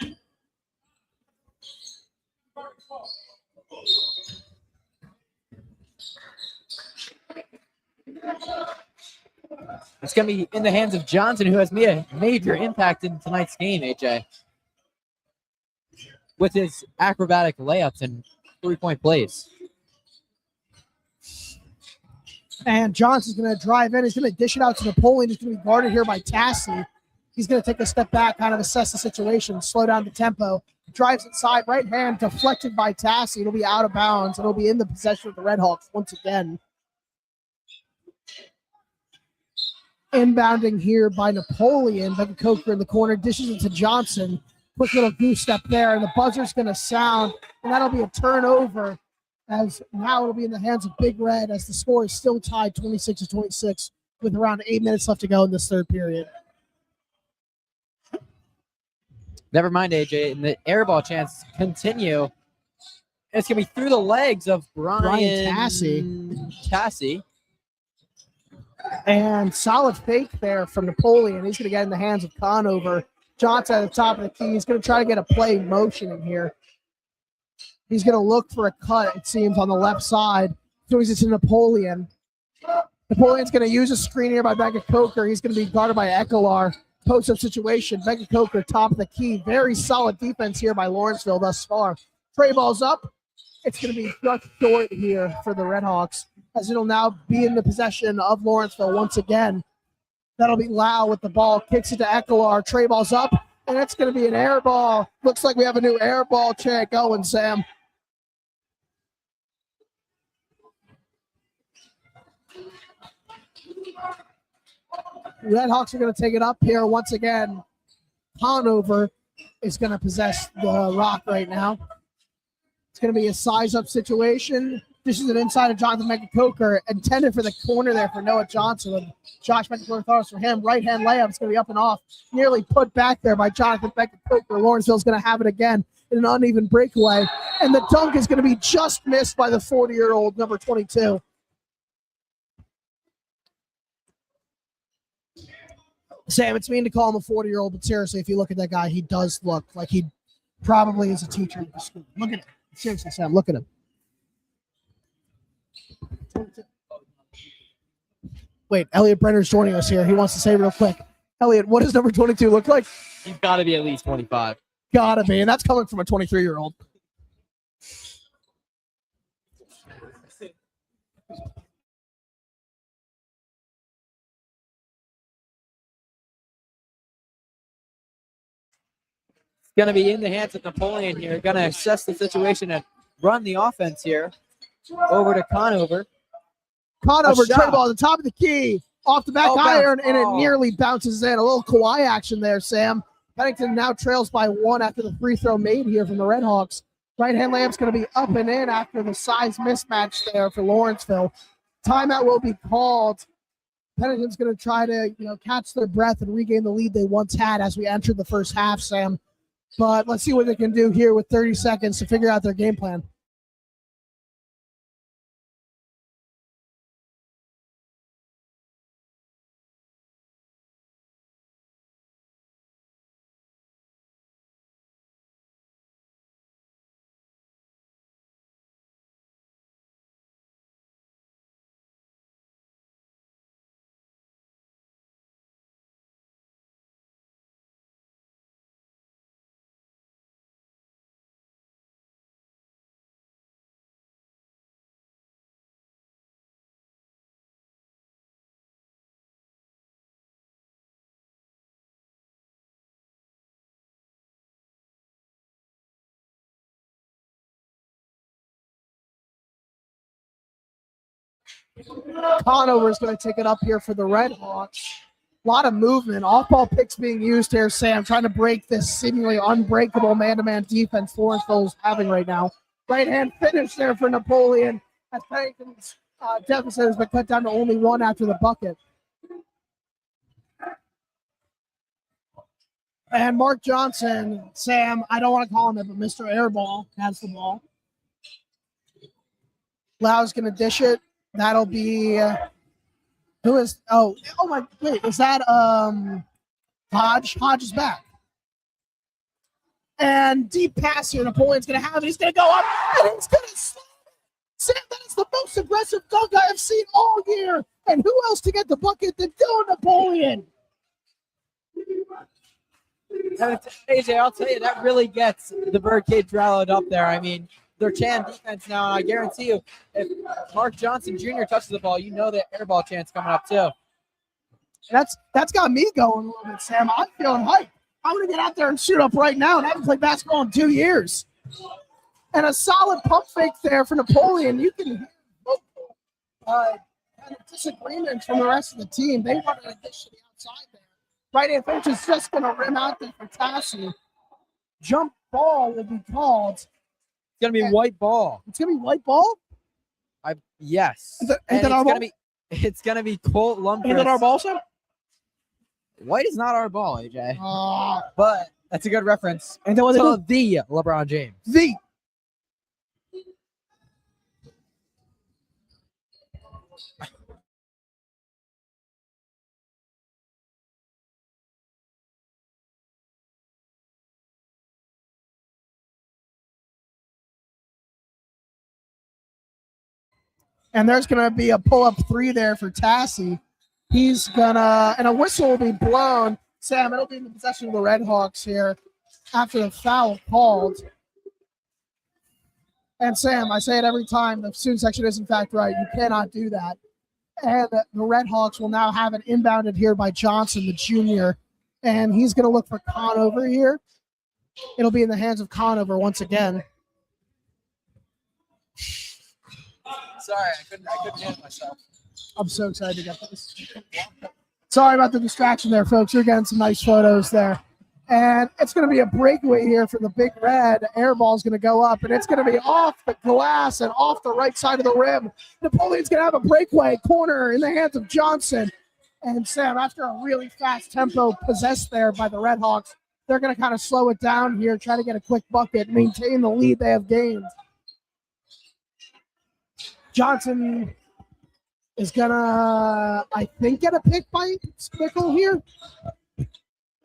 It's going to be in the hands of Johnson, who has made a major impact in tonight's game, AJ, with his acrobatic layups and three-point plays. And Johnson's going to drive in. He's going to dish it out to Napoleon. He's going to be guarded here by Tassie. He's going to take a step back, kind of assess the situation, slow down the tempo. Drives inside, right hand deflected by Tassie. It'll be out of bounds. It'll be in the possession of the Redhawks once again. Inbounding here by Napoleon. Becca Coker in the corner, dishes it to Johnson. Quick little goose step there, and the buzzer's going to sound, and that'll be a turnover, as now it'll be in the hands of Big Red as the score is still tied 26-26 with around 8 minutes left to go in this third period. Never mind, AJ. And the air ball chance continue. It's going to be through the legs of Brian Tassie. And solid fake there from Napoleon. He's going to get in the hands of Conover. Johnson at the top of the key. He's going to try to get a play motion in here. He's going to look for a cut, it seems, on the left side. Throws it to Napoleon. Napoleon's going to use a screen here by Becca Coker. He's going to be guarded by Ekelar. Post-up situation. Becca Coker, top of the key. Very solid defense here by Lawrenceville thus far. Tray ball's up. It's going to be just short here for the Redhawks, as it'll now be in the possession of Lawrenceville once again. That'll be Lau with the ball. Kicks it to Ekelar. Tray ball's up, and it's going to be an air ball. Looks like we have a new air ball chant going, Sam. Redhawks are going to take it up here once again. Conover is going to possess the rock right now. It's going to be a size-up situation. This is an inside of Jonathan McCoker, intended for the corner there for Noah Johnson. Josh McCoker throws for him. Right-hand layup. It's going to be up and off. Nearly put back there by Jonathan McCoker. Lawrenceville's going to have it again in an uneven breakaway. And the dunk is going to be just missed by the 40-year-old number 22. Sam, it's mean to call him a 40-year-old, but seriously, if you look at that guy, he does look like he probably is a teacher at the school. Look at him. Seriously, Sam, look at him. Wait, Elliot Brenner's joining us here. He wants to say real quick. Elliot, what does number 22 look like? He's got to be at least 25. Gotta be, and that's coming from a 23-year-old. Going to be in the hands of Napoleon here. Going to assess the situation and run the offense here. Over to Conover. Conover, tray ball at the top of the key. Off the back iron, and it Oh. nearly bounces in. A little Kawhi action there, Sam. Pennington now trails by one after the free throw made here from the Redhawks. Right-hand layup's going to be up and in after the size mismatch there for Lawrenceville. Timeout will be called. Pennington's going to try to, catch their breath and regain the lead they once had as we entered the first half, Sam. But let's see what they can do here with 30 seconds to figure out their game plan. Conover is going to take it up here for the Redhawks. A lot of movement. Off-ball picks being used here, Sam, trying to break this seemingly unbreakable man-to-man defense Lawrenceville is having right now. Right-hand finish there for Napoleon as Pennington's deficit has been cut down to only one after the bucket. And Mark Johnson, Sam, I don't want to call him it, but Mr. Airball has the ball. Lau's going to dish it. That'll be who is? Oh my! Wait, is that Hodge? Hodge is back. And deep pass here. Napoleon's going to have it. He's going to go up and he's going to slam it. Sam, that is the most aggressive dunk I have seen all year. And who else to get the bucket than Dylan Napoleon? AJ, I'll tell you, that really gets the Birdcage rallied up there. I mean, they're Chan defense now, and I guarantee you, if Mark Johnson Jr. touches the ball, you know that airball chance coming up too. That's got me going a little bit, Sam. I'm feeling hyped. I'm going to get out there and shoot up right now, and I haven't played basketball in 2 years. And a solid pump fake there for Napoleon. You can hear kind of disagreements from the rest of the team. They wanted a dish to the outside there. Right-hand coach is just going to rim out there for Tassi. Jump ball will be called. It's going to be white ball. It's going to be white ball? Yes. Is that our ball? It's going to be Colt Lumpers. Is that our ball, Sam? White is not our ball, AJ. Uh, But that's a good reference. And then what So the LeBron James. the and there's going to be a pull-up three there for Tassi. He's going to, and a whistle will be blown. Sam, it'll be in the possession of the Red Hawks here after the foul called. And Sam, I say it every time, the student section is in fact right. You cannot do that. And the Red Hawks will now have it inbounded here by Johnson, the junior. And he's going to look for Conover here. It'll be in the hands of Conover once again. Sorry, I couldn't handle myself. I'm so excited to get this. Sorry about the distraction there, folks. You're getting some nice photos there. And it's going to be a breakaway here for the Big Red. Air ball is going to go up, and it's going to be off the glass and off the right side of the rim. Napoleon's going to have a breakaway corner in the hands of Johnson. And Sam, after a really fast tempo possessed there by the Red Hawks, they're going to kind of slow it down here, try to get a quick bucket, maintain the lead they have gained. Johnson is going to, I think, get a pick by Spickle here.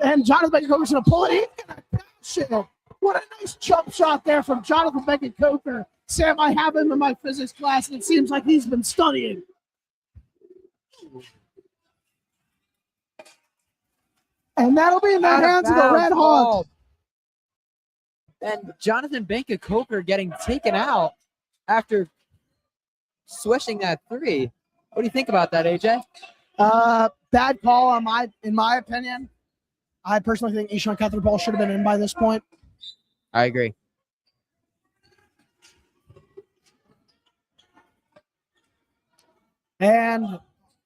And Jonathan Beckett-Coker's going to pull it in. He's going to dash it. What a nice jump shot there from Jonathan Beckett-Coker. Sam, I have him in my physics class, and it seems like he's been studying. And that'll be in the hands of the Red Hawks. And Jonathan Beckett-Coker getting taken out after swishing that three. What do you think about that, AJ? Bad call in my opinion. I personally think Ishan Catherpole should have been in by this point. I agree. And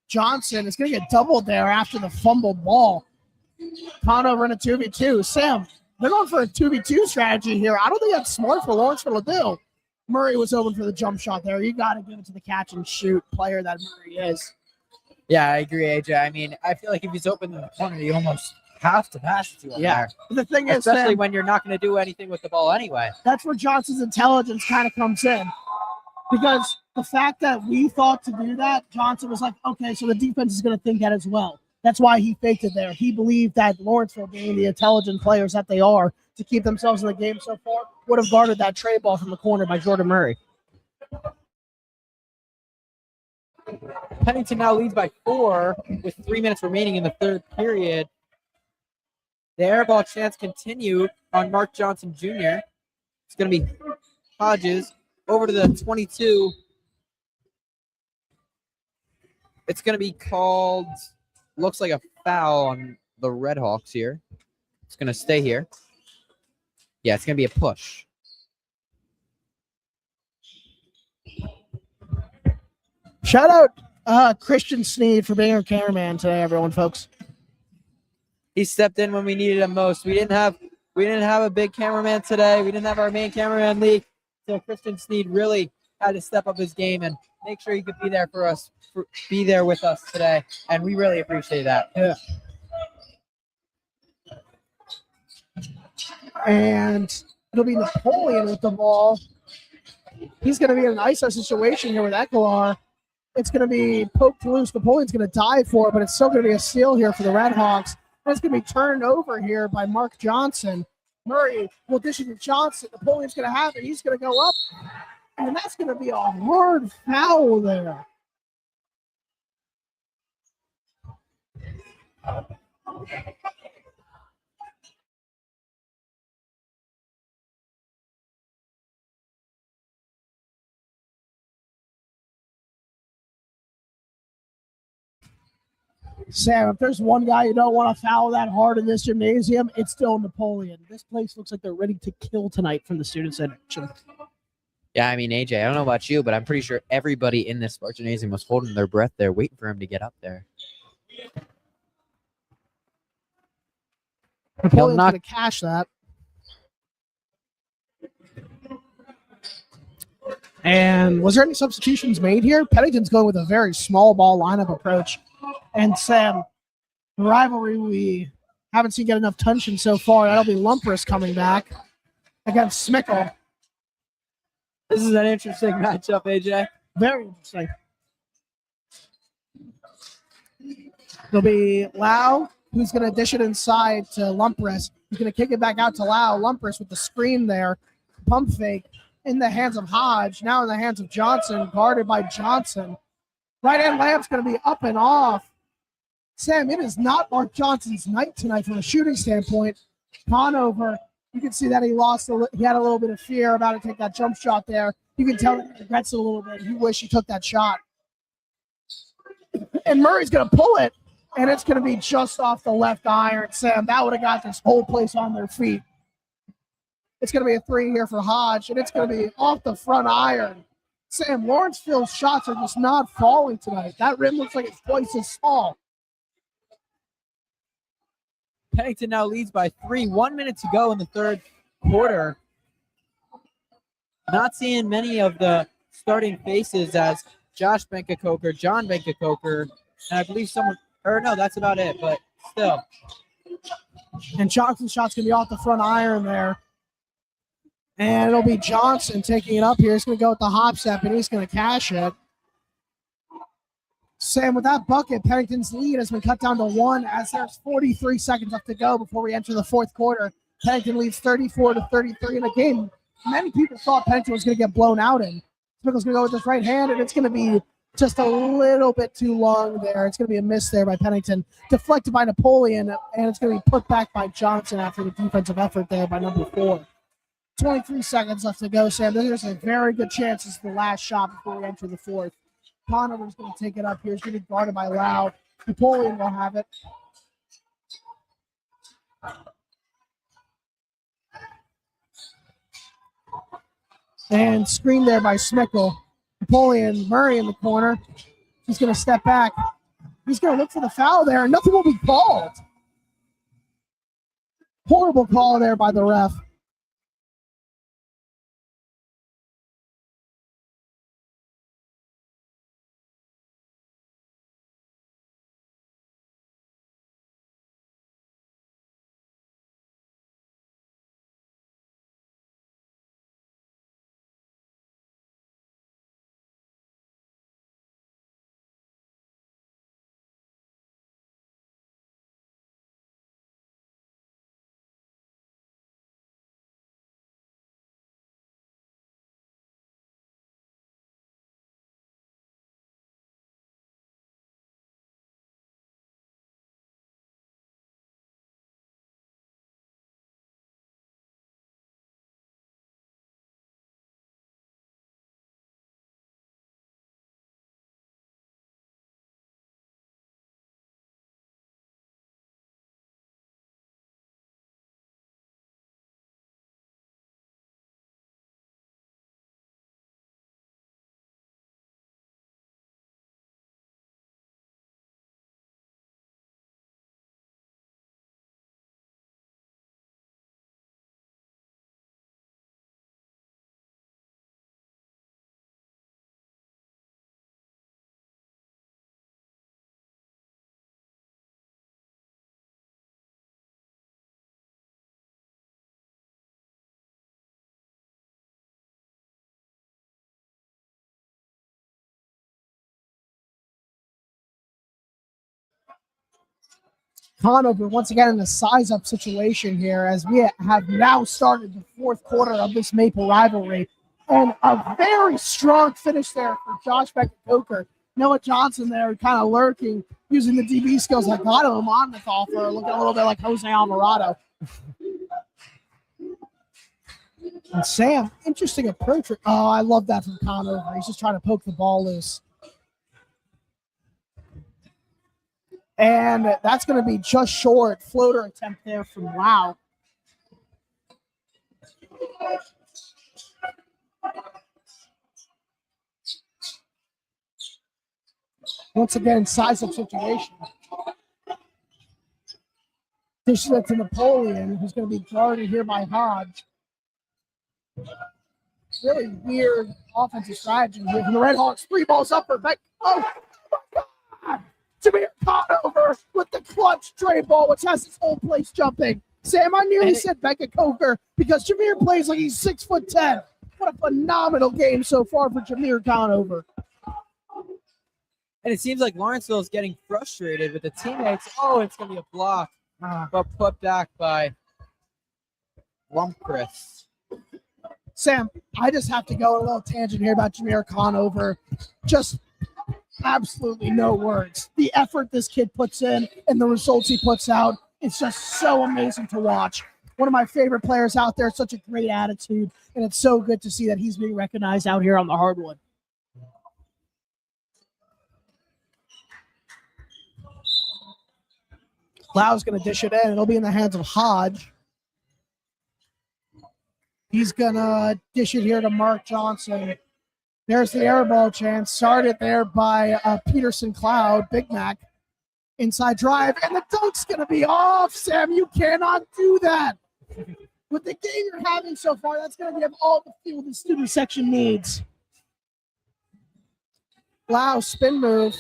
Johnson is going to get doubled there after the fumbled ball. Conover in a 2v2. Sam, they're going for a 2v2 strategy here. I don't think that's smart for Lawrenceville to do. Murray was open for the jump shot there. You got to give it to the catch and shoot player that Murray is. Yeah, I agree, AJ. I mean, I feel like if he's open in the corner, you almost have to pass it to him there. But the thing is, especially Sam, when you're not going to do anything with the ball anyway. that's where Johnson's intelligence kind of comes in. Because the fact that we thought to do that, Johnson was like, okay, so the defense is going to think that as well. That's why he faked it there. He believed that Lawrenceville, being the intelligent players that they are, to keep themselves in the game so far, would have guarded that tray ball from the corner by Jordan Murray. Pennington now leads by 4 with 3 minutes remaining in the third period. The airball chance continue on Mark Johnson Jr. It's going to be Hodges over to the 22. It's going to be called, looks like a foul on the Red Hawks here. It's going to stay here. Yeah, it's going to be a push. Shout out Christian Sneed for being our cameraman today, everyone, folks. He stepped in when we needed him most. We didn't have a big cameraman today. We didn't have our main cameraman league. So Christian Sneed really had to step up his game and make sure he could be there for us, be there with us today. And we really appreciate that. Yeah. And it'll be Napoleon with the ball. He's going to be in an ISO situation here with Ekelar. It's going to be poked loose. Napoleon's going to dive for it, but it's still going to be a steal here for the Redhawks. And it's going to be turned over here by Mark Johnson. Murray will dish it to Johnson. Napoleon's going to have it. He's going to go up, and that's going to be a hard foul there. Sam, if there's one guy you don't want to foul that hard in this gymnasium, it's still Napoleon. This place looks like they're ready to kill tonight from the students' section. Yeah, I mean, AJ, I don't know about you, but I'm pretty sure everybody in this sports gymnasium was holding their breath there, waiting for him to get up there. Napoleon's going to cash that. And was there any substitutions made here? Pennington's going with a very small ball lineup approach. And Sam, the rivalry we haven't seen get enough tension so far. That'll be Lumpers coming back against Smickle. This is an interesting matchup, AJ. Very interesting. It'll be Lau, who's going to dish it inside to Lumpers. He's going to kick it back out to Lau. Lumpers with the screen there. Pump fake in the hands of Hodge. Now in the hands of Johnson, guarded by Johnson. Right-hand lamp's going to be up and off. Sam, it is not Mark Johnson's night tonight from a shooting standpoint. Conover, you can see that he had a little bit of fear about to take that jump shot there. You can tell that he regrets it a little bit. He wished he took that shot. And Murray's going to pull it, and it's going to be just off the left iron. Sam, that would have got this whole place on their feet. It's going to be a 3 here for Hodge, and it's going to be off the front iron. Sam, Lawrenceville's shots are just not falling tonight. That rim looks like it's twice as small. Pennington now leads by 3. 1 minute to go in the third quarter. Not seeing many of the starting faces as Josh Benkakoker, John Benkakoker, and I believe someone, or no, that's about it, but still. And Johnson's shot's going to be off the front iron there. And it'll be Johnson taking it up here. He's going to go with the hop step, and he's going to cash it. Sam, with that bucket, Pennington's lead has been cut down to 1 as there's 43 seconds left to go before we enter the fourth quarter. Pennington leads 34-33 in a game many people thought Pennington was going to get blown out in. Smickle's going to go with his right hand, and it's going to be just a little bit too long there. It's going to be a miss there by Pennington. Deflected by Napoleon, and it's going to be put back by Johnson after the defensive effort there by number 4. 23 seconds left to go, Sam. There's a very good chance this is the last shot before we enter the fourth. Conover's going to take it up here. He's going to be guarded by Lau. Napoleon will have it. And screened there by Smickle. Napoleon Murray in the corner. He's going to step back. He's going to look for the foul there. Nothing will be called. Horrible call there by the ref. Conover once again in a size-up situation here as we have now started the fourth quarter of this Maple rivalry. And a very strong finish there for Josh Becker-Coker. Noah Johnson there kind of lurking, using the DB skills like Otto Monmouth offer, looking a little bit like Jose Alvarado. And Sam, interesting approach. Oh, I love that from Conover. He's just trying to poke the ball loose. And that's going to be just short. Floater attempt there from Lau. Once again, size-up situation. Dishes it to Napoleon, who's going to be guarded here by Hodge. Really weird offensive strategy here from the Red Hawks. 3 balls up for Beck. Oh, my God! Jameer Conover with the clutch tray ball, which has this whole place jumping. Sam, I nearly said Becca Coker because Jameer plays like he's 6'10". What a phenomenal game so far for Jameer Conover. And it seems like Lawrenceville is getting frustrated with the teammates. Oh, it's going to be a block, but put back by Lumpcris. Sam, I just have to go on a little tangent here about Jameer Conover. Just absolutely no words. The effort this kid puts in and the results he puts out, it's just so amazing to watch. One of my favorite players out there, such a great attitude, and it's so good to see that he's being recognized out here on the hardwood. Lau's going to dish it in. It'll be in the hands of Hodge. He's going to dish it here to Mark Johnson. There's the air ball chance. Started there by Peterson Cloud, Big Mac. Inside drive, and the dunk's going to be off, Sam. You cannot do that. With the game you're having so far, that's going to give all the field the student section needs. Lau, spin move.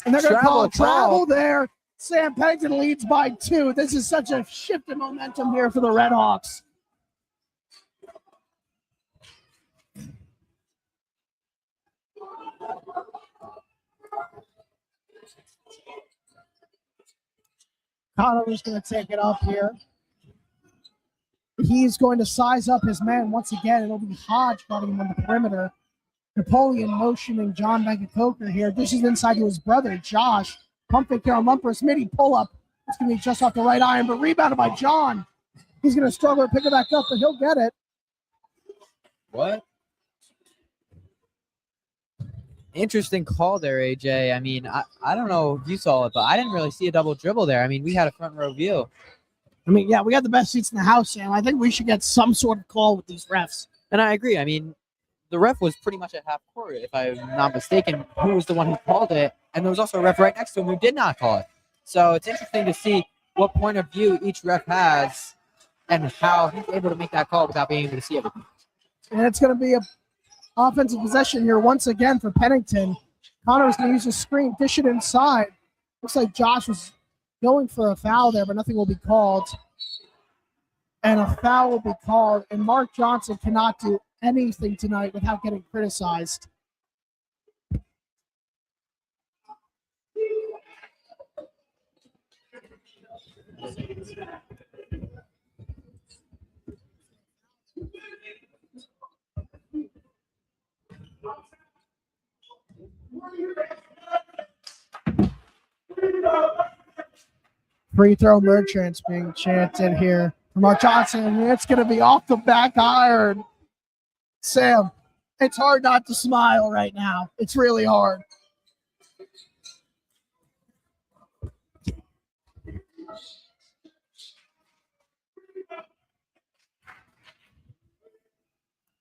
And they're going to call travel there. Sam, Pennington leads by 2. This is such a shift in momentum here for the Red Hawks. Conover's going to take it up here. He's going to size up his man once again. It'll be Hodge guarding him on the perimeter. Napoleon motioning John Becker-Coker here. Dishes inside to his brother, Josh. Pump fake here on Lumpers. Midi pull up. It's going to be just off the right iron, but rebounded by John. He's going to struggle to pick it back up, but he'll get it. What? Interesting call there, AJ. I mean, I don't know if you saw it, but I didn't really see a double dribble there. I mean, we had a front row view. I mean, yeah, we got the best seats in the house, Sam. I think we should get some sort of call with these refs. And I agree. I mean, the ref was pretty much at half court, if I'm not mistaken, who was the one who called it. And there was also a ref right next to him who did not call it. So it's interesting to see what point of view each ref has and how he's able to make that call without being able to see everything. And it's going to be a offensive possession here once again for Pennington. Connor's going to use a screen, dish it inside. Looks like Josh was going for a foul there, but nothing will be called. And a foul will be called. And Mark Johnson cannot do anything tonight without getting criticized. Free throw merchants being chanted here for Mark Johnson. It's going to be off the back iron. Sam, it's hard not to smile right now. It's really hard.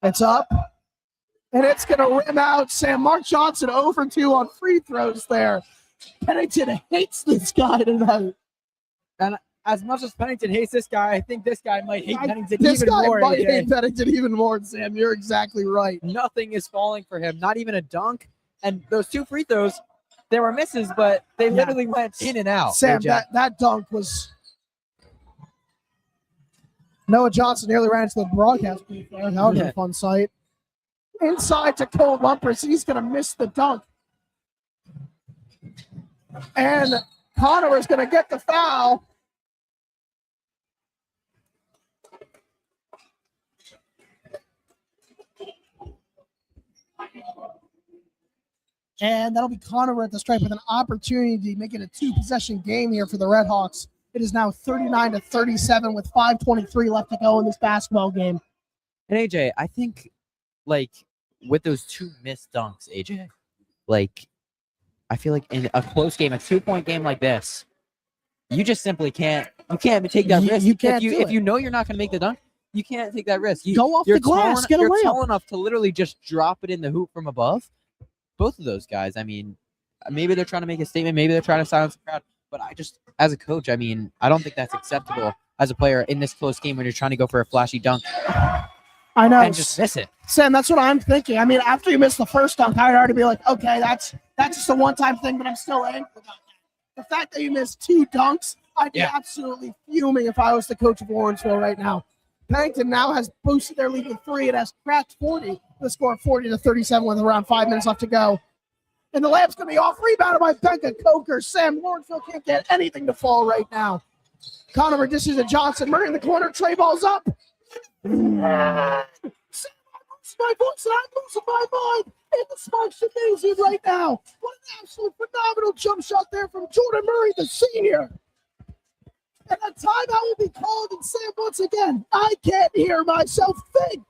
It's up. And it's going to rim out. Sam, Mark Johnson 0 for 2 on free throws there. Pennington hates this guy tonight. And as much as Pennington hates this guy, I think this guy might hate Pennington this even guy more. might AJ. hate Pennington even more, Sam. You're exactly right. Nothing is falling for him, not even a dunk. And those 2 free throws, they were misses, but they literally went in and out. Sam, AJ. that dunk was... Noah Johnson nearly ran into the broadcast booth there. That was a fun sight. Inside to Cole Lumpers. He's going to miss the dunk. And Conover is going to get the foul. And that'll be Conover at the stripe with an opportunity to make it a 2-possession game here for the Red Hawks. It is now 39-37 with 5:23 left to go in this basketball game. And AJ, I think, like, with those 2 missed dunks, AJ, like, I feel like in a close game, a 2-point game like this, you just simply can't. You can't take that risk. You can't if you know you're not going to make the dunk, you can't take that risk. Go off the glass, get a You're layup. tall enough to literally just drop it in the hoop from above. Both of those guys, I mean, maybe they're trying to make a statement, maybe they're trying to silence the crowd, but I just, as a coach, I mean, I don't think that's acceptable as a player in this close game when you're trying to go for a flashy dunk I know. and just miss it. Sam, that's what I'm thinking. I mean, after you miss the first dunk, I'd already be like, okay, that's just a one-time thing, but I'm still angry about that. The fact that you missed 2 dunks, I'd be absolutely fuming if I was the coach of Lawrenceville right now. Pennington now has boosted their lead to 3. It has cracked 40. The score 40-37 with around 5 minutes left to go. And the layup's going to be off. Rebounded by Becca Coker. Sam, Lawrenceville can't get anything to fall right now. Conover dishes to Johnson. Murray in the corner. Trey ball's up. Sam, I lose my voice and I'm losing my mind. And the spark's amazing right now. What an absolute phenomenal jump shot there from Jordan Murray, the senior. And a timeout will be called. And Sam, once again, I can't hear myself think.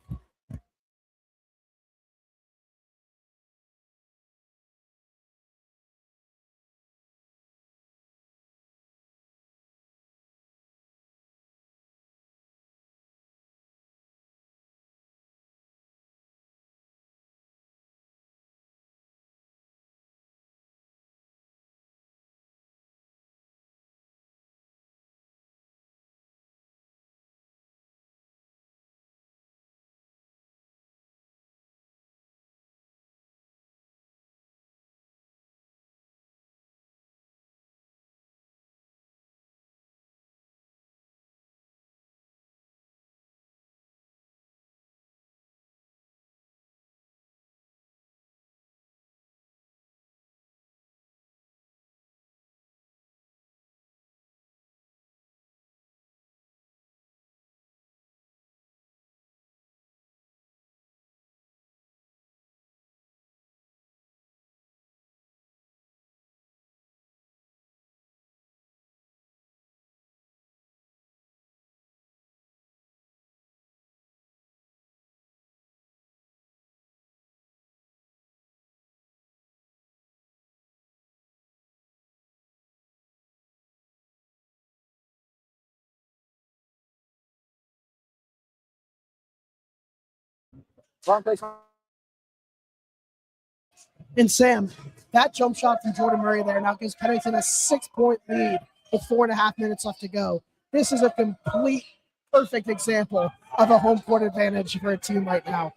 And Sam, that jump shot from Jordan Murray there now gives Pennington a 6-point lead with 4.5 minutes left to go. This is a complete, perfect example of a home court advantage for a team right now.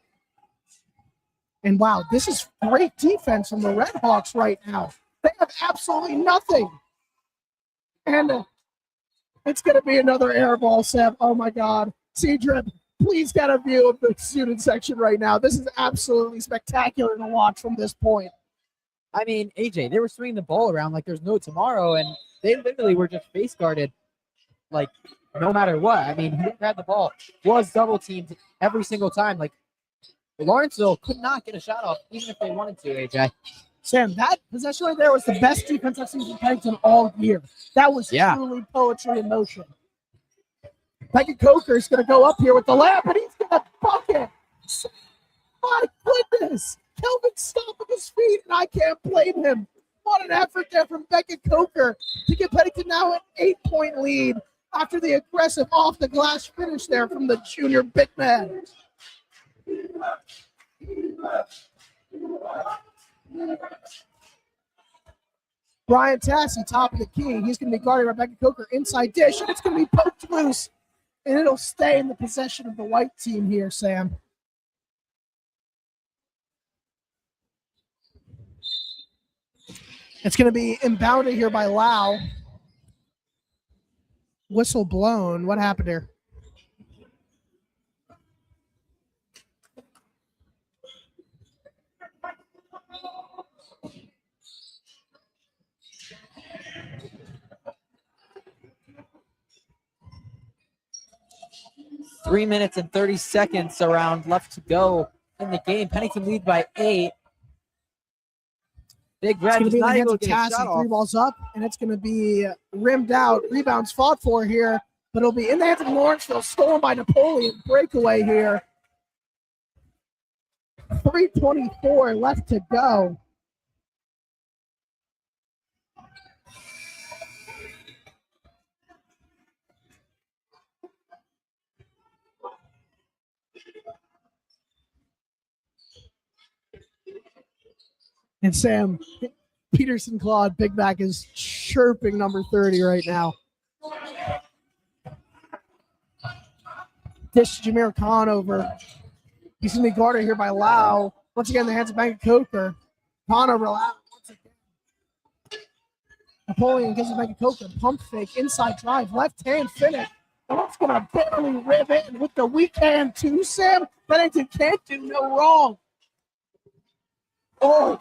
And wow, this is great defense from the Red Hawks right now. They have absolutely nothing. And it's going to be another air ball, Sam. Oh my God. Cedric, please get a view of the student section right now. This is absolutely spectacular to watch from this point. I mean, AJ, they were swinging the ball around like there's no tomorrow, and they literally were just face guarded, like, no matter what. I mean, whoever had the ball was double teamed every single time. Like, Lawrenceville could not get a shot off, even if they wanted to, AJ. Sam, that possession right there was the best defense I've seen from Pennington all year. That was truly poetry in motion. Beckett Coker is going to go up here with the layup, and he's going to bucket. My goodness. Kelvin stomping his feet, and I can't blame him. What an effort there from Beckett Coker to get Pennington now an 8-point lead after the aggressive off-the-glass finish there from the junior big man. Brian Tassi, top of the key. He's going to be guarding Rebecca Coker inside dish, and it's going to be poked loose, and it'll stay in the possession of the white team here, Sam. It's going to be inbounded here by Lau. Whistle blown. What happened here? 3 minutes and 30 seconds around left to go in the game. Pennington lead by 8. Big It's Red going to does be in the not hands able of to get a Cassie. shot 3 off. balls up, and it's going to be rimmed out. Rebounds fought for here, but it'll be in the hands of Lawrenceville. Stolen by Napoleon. Breakaway here. 3:24 left to go. And Sam, Peterson Claude, Big Mac is chirping number 30 right now. Dish to Jameer Khan over. He's going to be guarded here by Lau. Once again, the hands of Bank Coker. Khan over Lau. Once again. Napoleon gives it Bank Coker. Pump fake, inside drive, left hand finish. And it's going to barely rib in with the weak hand too, Sam. Pennington can't do no wrong. Oh.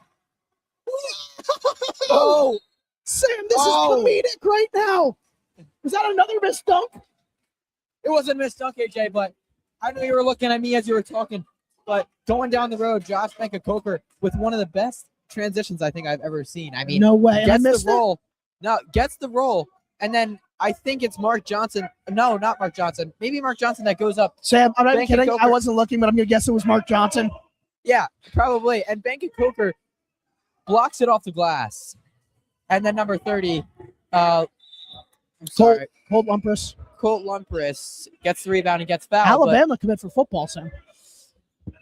Oh. Sam, this is comedic right now. Is that another missed dunk? It wasn't a missed dunk, AJ, but I know you were looking at me as you were talking. But going down the road, Josh Benka-Coker with one of the best transitions I think I've ever seen. I mean, No way. I gets missed the roll. No, gets the roll. And then I think it's Mark Johnson. No, not Mark Johnson. Maybe Mark Johnson that goes up. Sam, I'm not even kidding. Coker. I wasn't looking, but I'm going to guess it was Mark Johnson. Yeah, probably. And Benka-Coker blocks it off the glass. And then number 30, I'm sorry, Colt Lumpers. Colt Lumpris gets the rebound and gets fouled. Alabama commit for football, Sam.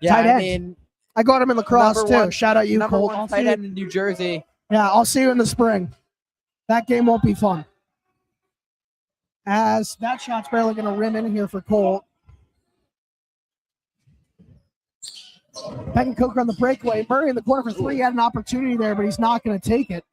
Yeah, tight I end. mean, I got him in lacrosse Number too. one- Shout out you, number Colt. one tight end in New Jersey. Yeah, I'll see you in the spring. That game won't be fun. As that shot's barely going to rim in here for Colt. Beck Coker on the breakaway. Murray in the corner for 3. Had an opportunity there, but he's not going to take it.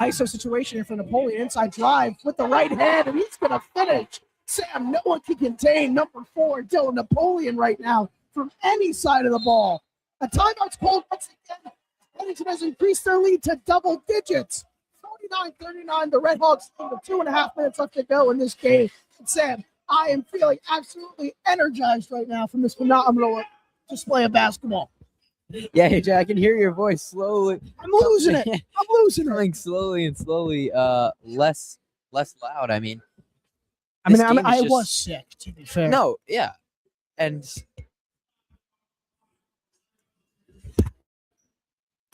ISO situation here for Napoleon. Inside drive with the right hand, and he's going to finish. Sam, no one can contain number 4, Dylan Napoleon, right now from any side of the ball. A timeout's called once again. Pennington has increased their lead to double digits. 49-39. The Redhawks with 2.5 minutes left to go in this game. And Sam, I am feeling absolutely energized right now from this phenomenal display of basketball. Yeah, AJ, I can hear your voice slowly. I'm losing it. I'm losing it. Coming slowly and slowly, less loud. I mean, I mean, this game is I just- was sick, to be fair. No, yeah, and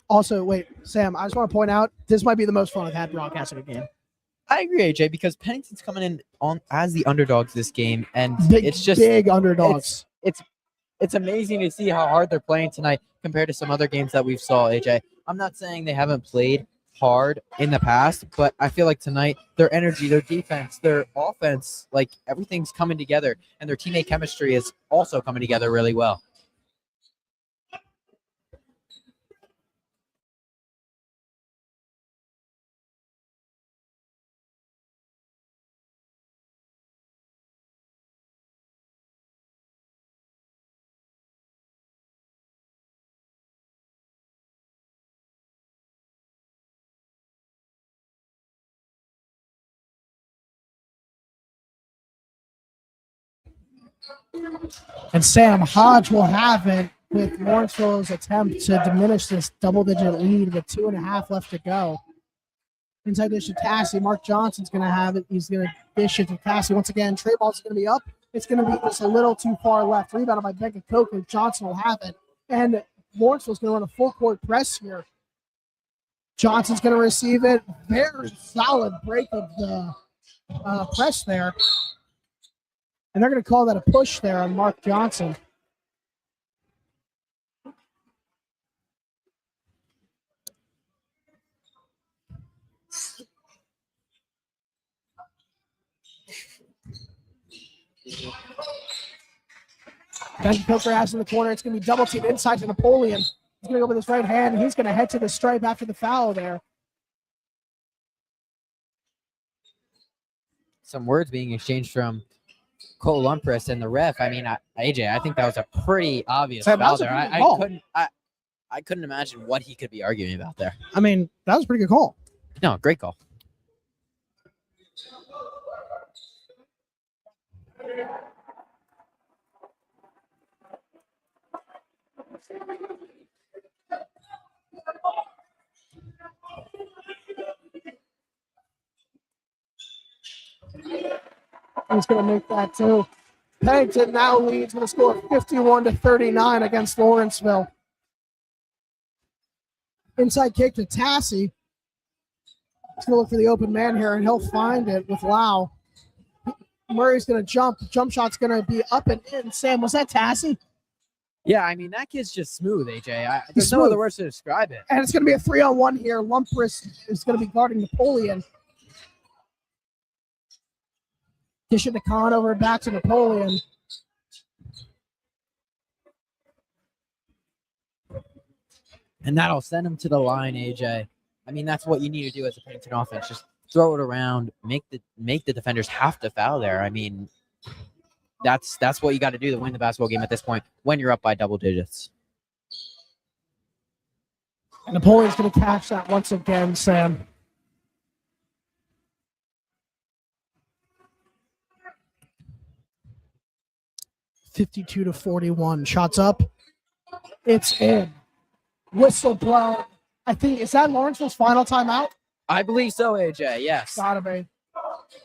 Also, wait, Sam, I just want to point out, this might be the most fun I've had broadcasting a game. I agree, AJ, because Pennington's coming in on as the underdogs this game, and Big, it's just big underdogs. it's amazing to see how hard they're playing tonight compared to some other games that we've saw, AJ. I'm not saying they haven't played hard in the past, but I feel like tonight their energy, their defense, their offense, like everything's coming together, and their teammate chemistry is also coming together really well. And Sam Hodge will have it with Lawrenceville's attempt to diminish this double-digit lead with 2.5 left to go. Inside dish to Cassie. Mark Johnson's going to have it. He's going to dish it to Cassie. Once again, Trey ball's going to be up. It's going to be just a little too far left. Rebounded by Becca Coker. Johnson will have it. And Lawrenceville's going to run a full-court press here. Johnson's going to receive it. Very solid break of the press there. And they're going to call that a push there on Mark Johnson. Benji Coker has in the corner. It's going to be double team inside to Napoleon. He's going to go with his right hand, and he's going to head to the stripe after the foul there. Some words being exchanged from Cole Lumpris and the ref. I mean, AJ, I think that was a pretty obvious Sam, that foul was a there. pretty good call. I couldn't imagine what he could be arguing about there. I mean, that was a pretty good call. No, great call. He's going to make that too. Pennington now leads with a score of 51-39 against Lawrenceville. Inside kick to Tassie. He's going to look for the open man here, and he'll find it with Lau. Murray's going to jump. Jump shot's going to be up and in. Sam, was that Tassie? Yeah, I mean, that kid's just smooth, AJ. There's Smooth. no other words to describe it. And it's going to be a 3-on-1 here. Lumpris is going to be guarding Napoleon. Dish it to Conover, back to Napoleon. And that'll send him to the line, AJ. I mean, that's what you need to do as a Pennington offense. Just throw it around, make the defenders have to foul there. I mean, that's what you got to do to win the basketball game at this point when you're up by double digits. And Napoleon's going to catch that once again, Sam. (52-41). Shots up. It's in. Whistle blown. I think, is that Lawrenceville's final timeout? I believe so, AJ. Yes. Gotta be.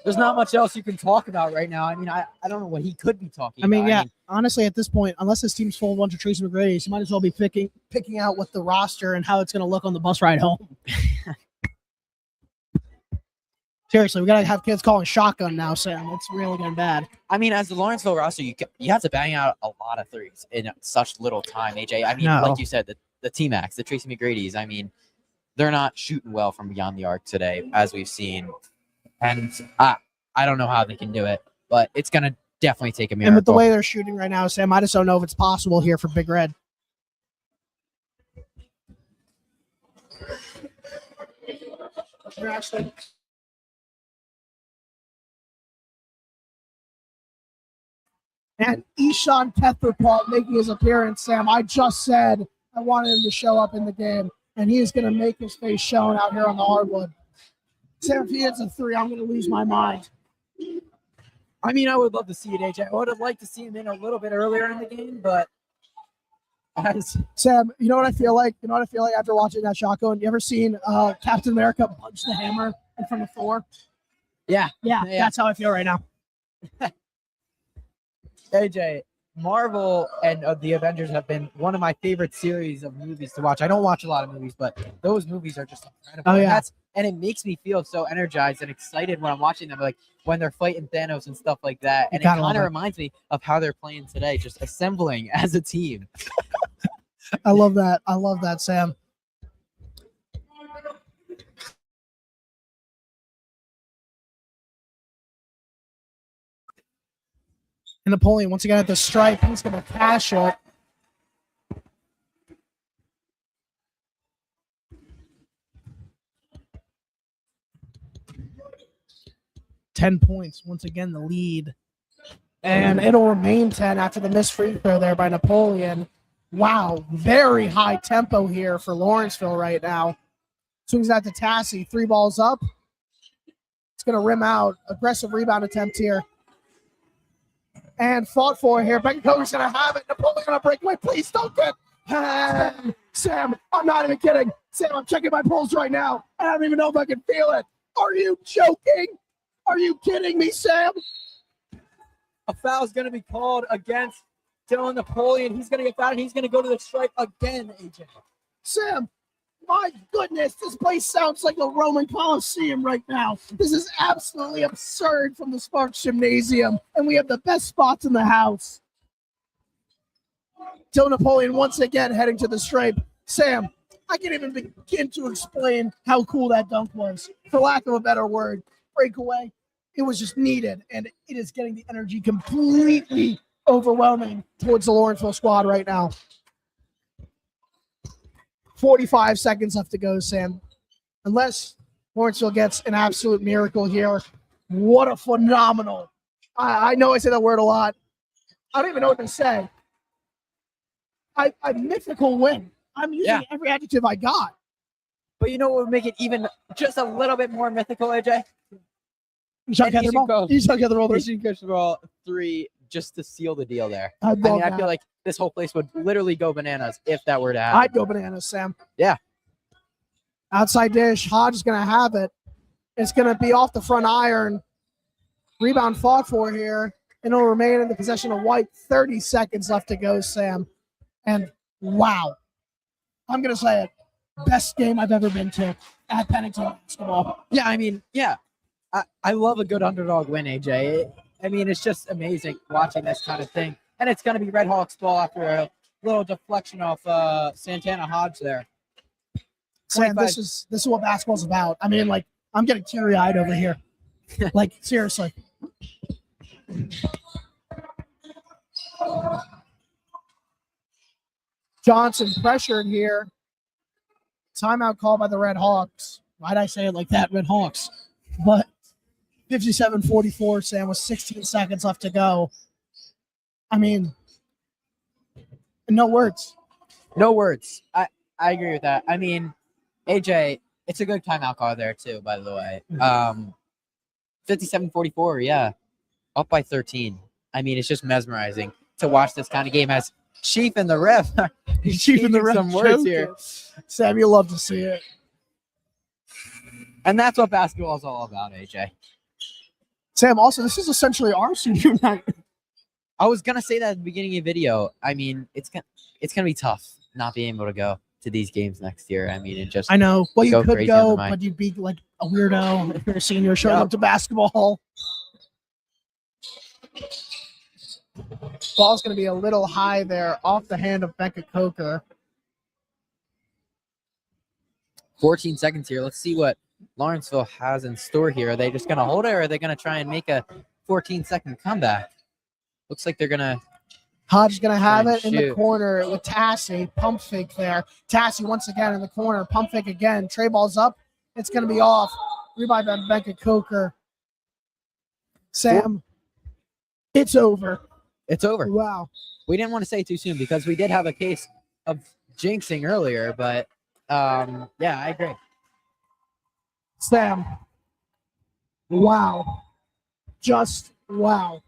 There's not much else you can talk about right now. I mean, I don't know what he could be talking I mean, about. yeah, honestly, at this point, unless this team's full of a bunch of Tracy McGrady's, you might as well be picking out what the roster and how it's going to look on the bus ride home. Seriously, we got to have kids calling shotgun now, Sam. It's really getting bad. I mean, as the Lawrenceville roster, you have to bang out a lot of threes in such little time, AJ. I mean, like you said, the T-Macs, the Tracy McGrady's, I mean, they're not shooting well from beyond the arc today, as we've seen. And I don't know how they can do it, but it's going to definitely take a miracle. And with the way they're shooting right now, Sam, I just don't know if it's possible here for Big Red. And Eshawn Pepperpot making his appearance, Sam. I just said I wanted him to show up in the game, and he is going to make his face shown out here on the hardwood. Sam, if he hits a three, I'm going to lose my mind. I mean, I would love to see it, AJ. I would have liked to see him in a little bit earlier in the game, but Sam, you know what I feel like? You know what I feel like after watching that shotgun? You ever seen Captain America punch the hammer in front of Thor? Yeah, that's how I feel right now. AJ, Marvel and the Avengers have been one of my favorite series of movies to watch. I don't watch a lot of movies, but those movies are just incredible. Oh, yeah. And it makes me feel so energized and excited when I'm watching them, like when they're fighting Thanos and stuff like that. And it kind of reminds me of how they're playing today, just assembling as a team. I love that. I love that, Sam. And Napoleon, once again at the stripe, he's going to cash it. $10 points. Once again, the lead. And it'll remain 10 after the missed free throw there by Napoleon. Wow, very high tempo here for Lawrenceville right now. Swings out to Tassie. 3 balls up. It's going to rim out. Aggressive rebound attempt here. And fought for here. Becky Coger's going to have it. Napoleon's going to break away. Please don't get. Sam, I'm not even kidding. Sam, I'm checking my pulse right now. I don't even know if I can feel it. Are you joking? Are you kidding me, Sam? A foul is going to be called against Dylan Napoleon. He's going to get fouled, and he's going to go to the stripe again, AJ. Sam, my goodness, this place sounds like a Roman Coliseum right now. This is absolutely absurd from the Sparks Gymnasium, and we have the best spots in the house. Dylan Napoleon once again heading to the stripe. Sam, I can't even begin to explain how cool that dunk was, for lack of a better word. Breakaway, it was just needed, and it is getting the energy completely overwhelming towards the Lawrenceville squad right now. 45 seconds left to go, Sam. Unless Lawrenceville gets an absolute miracle here, what a phenomenal. I know I say that word a lot. I don't even know what to say. A mythical win. I'm using every adjective I got. But you know what would make it even just a little bit more mythical, AJ? You shot the ball. Pushing Coach Ball 3 just to seal the deal there. I I mean, love I that. feel like this whole place would literally go bananas if that were to happen. I'd go bananas, Sam. Yeah. Outside dish. Hodge is going to have it. It's going to be off the front iron. Rebound fought for here. And it'll remain in the possession of White. 30 seconds left to go, Sam. And wow. I'm going to say it. Best game I've ever been to at Pennington basketball. Yeah, I mean, yeah. I love a good underdog win, AJ. I mean, it's just amazing watching this kind of thing. And it's going to be Red Hawks ball after a little deflection off Santana Hodge there. Sam, 25. this is what basketball's about. I mean, like, I'm getting teary-eyed over here. Like, seriously. Johnson pressured here. Timeout call by the Red Hawks. Why'd I say it like that, Red Hawks? But 57-44, Sam, with 16 seconds left to go. I mean, no words. No words. I agree with that. I mean, AJ, it's a good timeout call there too, by the way. 57-44, yeah. Up by 13. I mean, it's just mesmerizing to watch this kind of game as Chief and the ref. Chief and the ref some words here. Sam, you'll love to see it. And that's what basketball is all about, AJ. Sam, also, this is essentially our senior night. I was gonna say that at the beginning of the video. I mean, it's gonna be tough not being able to go to these games next year. I mean, it just I know. Well, you Go could crazy go, under my- but you'd be like a weirdo if you're a senior showing Yep. up to basketball. Ball's going to be a little high there off the hand of Becca Coker. 14 seconds here. Let's see what Lawrenceville has in store here. Are they just gonna hold it, or are they gonna try and make a 14-second comeback? Looks like they're gonna. Hodge going to have Try it and in the shoot. corner with Tassie. Pump fake there. Tassie once again in the corner. Pump fake again. Tray ball's up. It's going to be off. Rebound by Becca Coker. Sam, it's over. It's over. Wow. We didn't want to say it too soon because we did have a case of jinxing earlier, but yeah, I agree. Sam, wow. Just wow.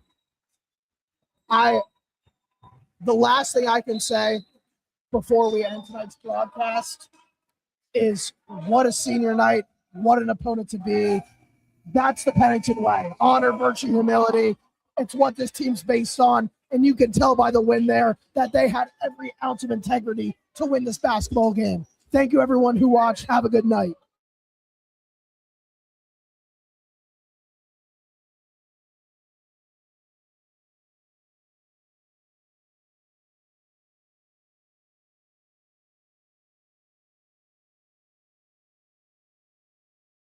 The last thing I can say before we end tonight's broadcast is what a senior night, what an opponent to be. That's the Pennington way. Honor, virtue, humility. It's what this team's based on. And you can tell by the win there that they had every ounce of integrity to win this basketball game. Thank you, everyone who watched. Have a good night.